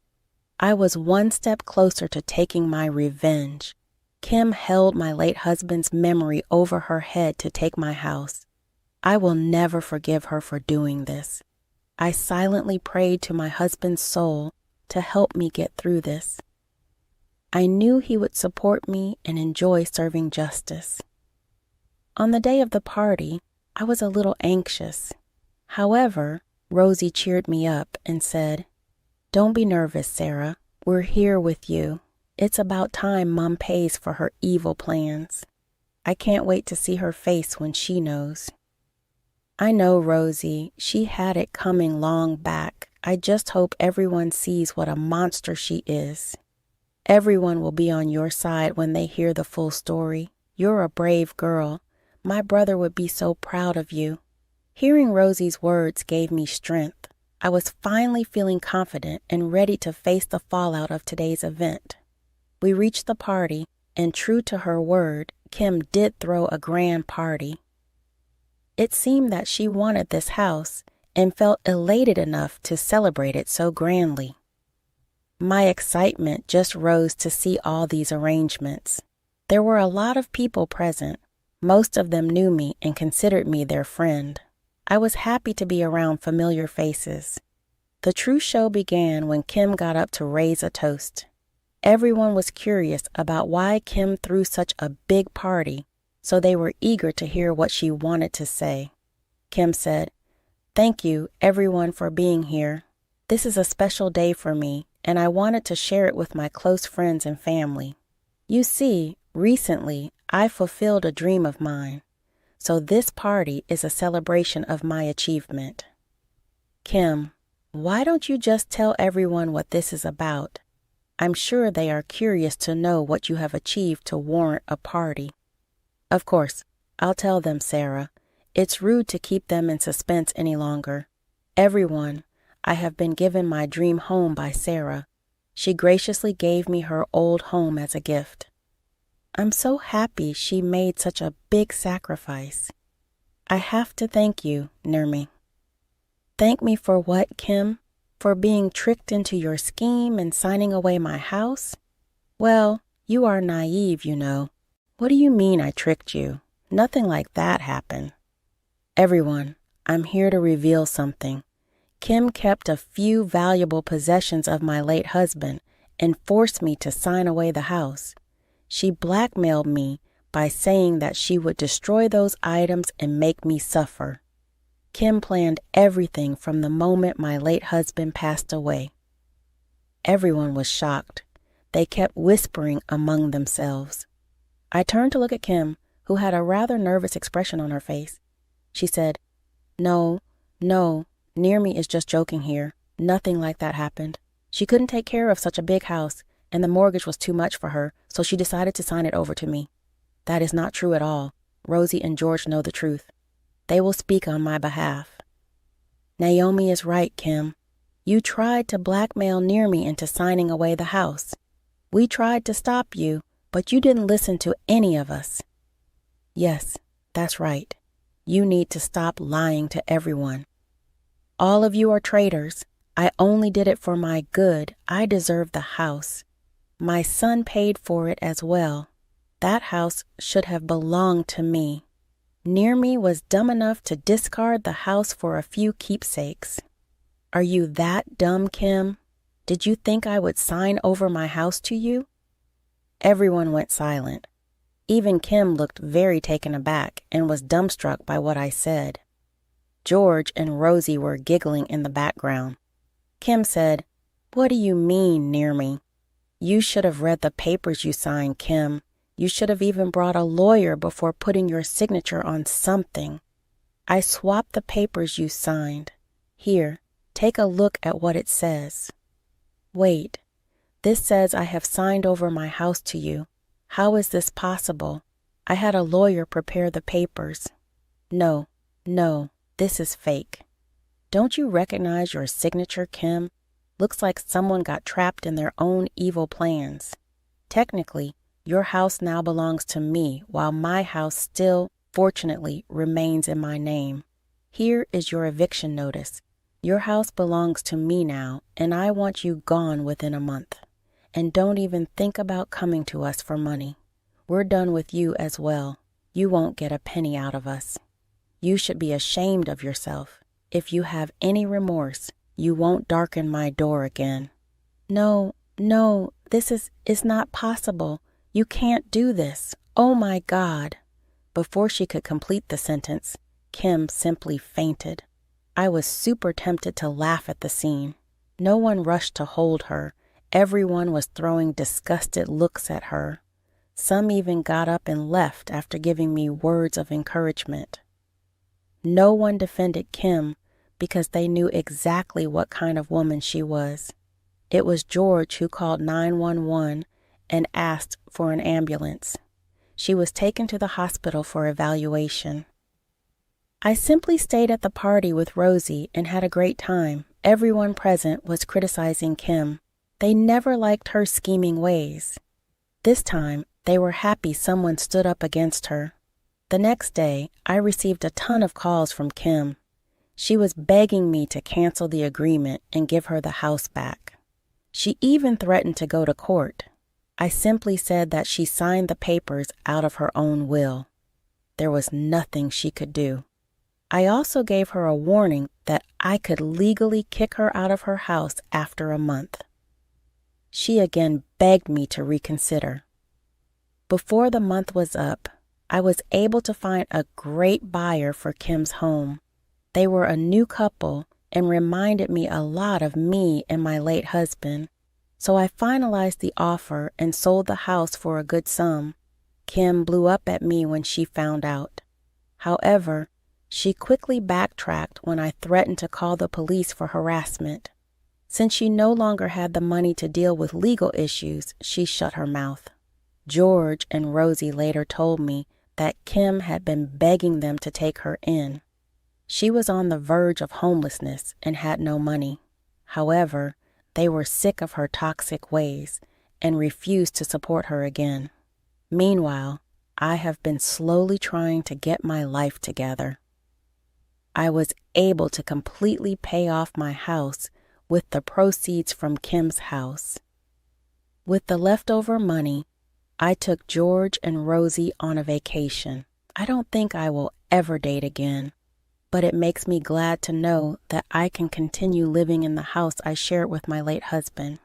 [SPEAKER 5] I was one step closer to taking my revenge. Kim held my late husband's memory over her head to take my house. I will never forgive her for doing this. I silently prayed to my husband's soul to help me get through this. I knew he would support me and enjoy serving justice. On the day of the party, I was a little anxious. However, Rosie cheered me up and said, Don't be nervous, Sarah. We're here with you. It's about time Mom pays for her evil plans. I can't wait to see her face when she knows. I know, Rosie. She had it coming long back. I just hope everyone sees what a monster she is. Everyone will be on your side when they hear the full story. You're a brave girl. My brother would be so proud of you. Hearing Rosie's words gave me strength. I was finally feeling confident and ready to face the fallout of today's event. We reached the party, and true to her word, Kim did throw a grand party. It seemed that she wanted this house and felt elated enough to celebrate it so grandly. My excitement just rose to see all these arrangements. There were a lot of people present. Most of them knew me and considered me their friend. I was happy to be around familiar faces. The true show began when Kim got up to raise a toast. Everyone was curious about why Kim threw such a big party, so they were eager to hear what she wanted to say. Kim said, Thank you, everyone, for being here. This is a special day for me, and I wanted to share it with my close friends and family. You see, recently, I fulfilled a dream of mine. so this party is a celebration of my achievement. Kim, why don't you just tell everyone what this is about? I'm sure they are curious to know what you have achieved to warrant a party. Of course, I'll tell them, Sarah. It's rude to keep them in suspense any longer. Everyone, I have been given my dream home by Sarah. She graciously gave me her old home as a gift. I'm so happy she made such a big sacrifice. I have to thank you, Nirmi. Thank me for what, Kim? For being tricked into your scheme and signing away my house? Well, you are naive, you know. What do you mean I tricked you? Nothing like that happened. Everyone, I'm here to reveal something. Kim kept a few valuable possessions of my late husband and forced me to sign away the house. She blackmailed me by saying that she would destroy those items and make me suffer. Kim planned everything from the moment my late husband passed away. Everyone was shocked. They kept whispering among themselves. I turned to look at Kim, who had a rather nervous expression on her face. She said, No, Nirmi is just joking here. Nothing like that happened. She couldn't take care of such a big house, and the mortgage was too much for her, so she decided to sign it over to me. That is not true at all. Rosie and George know the truth. They will speak on my behalf. Naomi is right, Kim. You tried to blackmail Nirmi into signing away the house. We tried to stop you, but you didn't listen to any of us. Yes, that's right. You need to stop lying to everyone. All of you are traitors. I only did it for my good. I deserve the house. My son paid for it as well. That house should have belonged to me. Nirmi was dumb enough to discard the house for a few keepsakes. Are you that dumb, Kim? Did you think I would sign over my house to you? Everyone went silent. Even Kim looked very taken aback and was dumbstruck by what I said. George and Rosie were giggling in the background. Kim said, What do you mean, Nirmi? You should have read the papers you signed, Kim. You should have even brought a lawyer before putting your signature on something. I swapped the papers you signed. Here, take a look at what it says. Wait, this says I have signed over my house to you. How is this possible? I had a lawyer prepare the papers. No, this is fake. Don't you recognize your signature, Kim? Looks like someone got trapped in their own evil plans. Technically, your house now belongs to me, while my house still, fortunately, remains in my name. Here is your eviction notice. Your house belongs to me now, and I want you gone within a month. And don't even think about coming to us for money. We're done with you as well. You won't get a penny out of us. You should be ashamed of yourself. If you have any remorse, you won't darken my door again. No, this is not possible. You can't do this. Oh my God. Before she could complete the sentence, Kim simply fainted. I was super tempted to laugh at the scene. No one rushed to hold her. Everyone was throwing disgusted looks at her. Some even got up and left after giving me words of encouragement. No one defended Kim because they knew exactly what kind of woman she was. It was George who called 911 and asked for an ambulance. She was taken to the hospital for evaluation. I simply stayed at the party with Rosie and had a great time. Everyone present was criticizing Kim. They never liked her scheming ways. This time, they were happy someone stood up against her. The next day, I received a ton of calls from Kim. She was begging me to cancel the agreement and give her the house back. She even threatened to go to court. I simply said that she signed the papers out of her own will. There was nothing she could do. I also gave her a warning that I could legally kick her out of her house after a month. She again begged me to reconsider. Before the month was up, I was able to find a great buyer for Kim's home. They were a new couple and reminded me a lot of me and my late husband. So I finalized the offer and sold the house for a good sum. Kim blew up at me when she found out. However, she quickly backtracked when I threatened to call the police for harassment. Since she no longer had the money to deal with legal issues, she shut her mouth. George and Rosie later told me that Kim had been begging them to take her in. She was on the verge of homelessness and had no money. However, they were sick of her toxic ways and refused to support her again. Meanwhile, I have been slowly trying to get my life together. I was able to completely pay off my house with the proceeds from Kim's house. With the leftover money, I took George and Rosie on a vacation. I don't think I will ever date again, but it makes me glad to know that I can continue living in the house I shared with my late husband.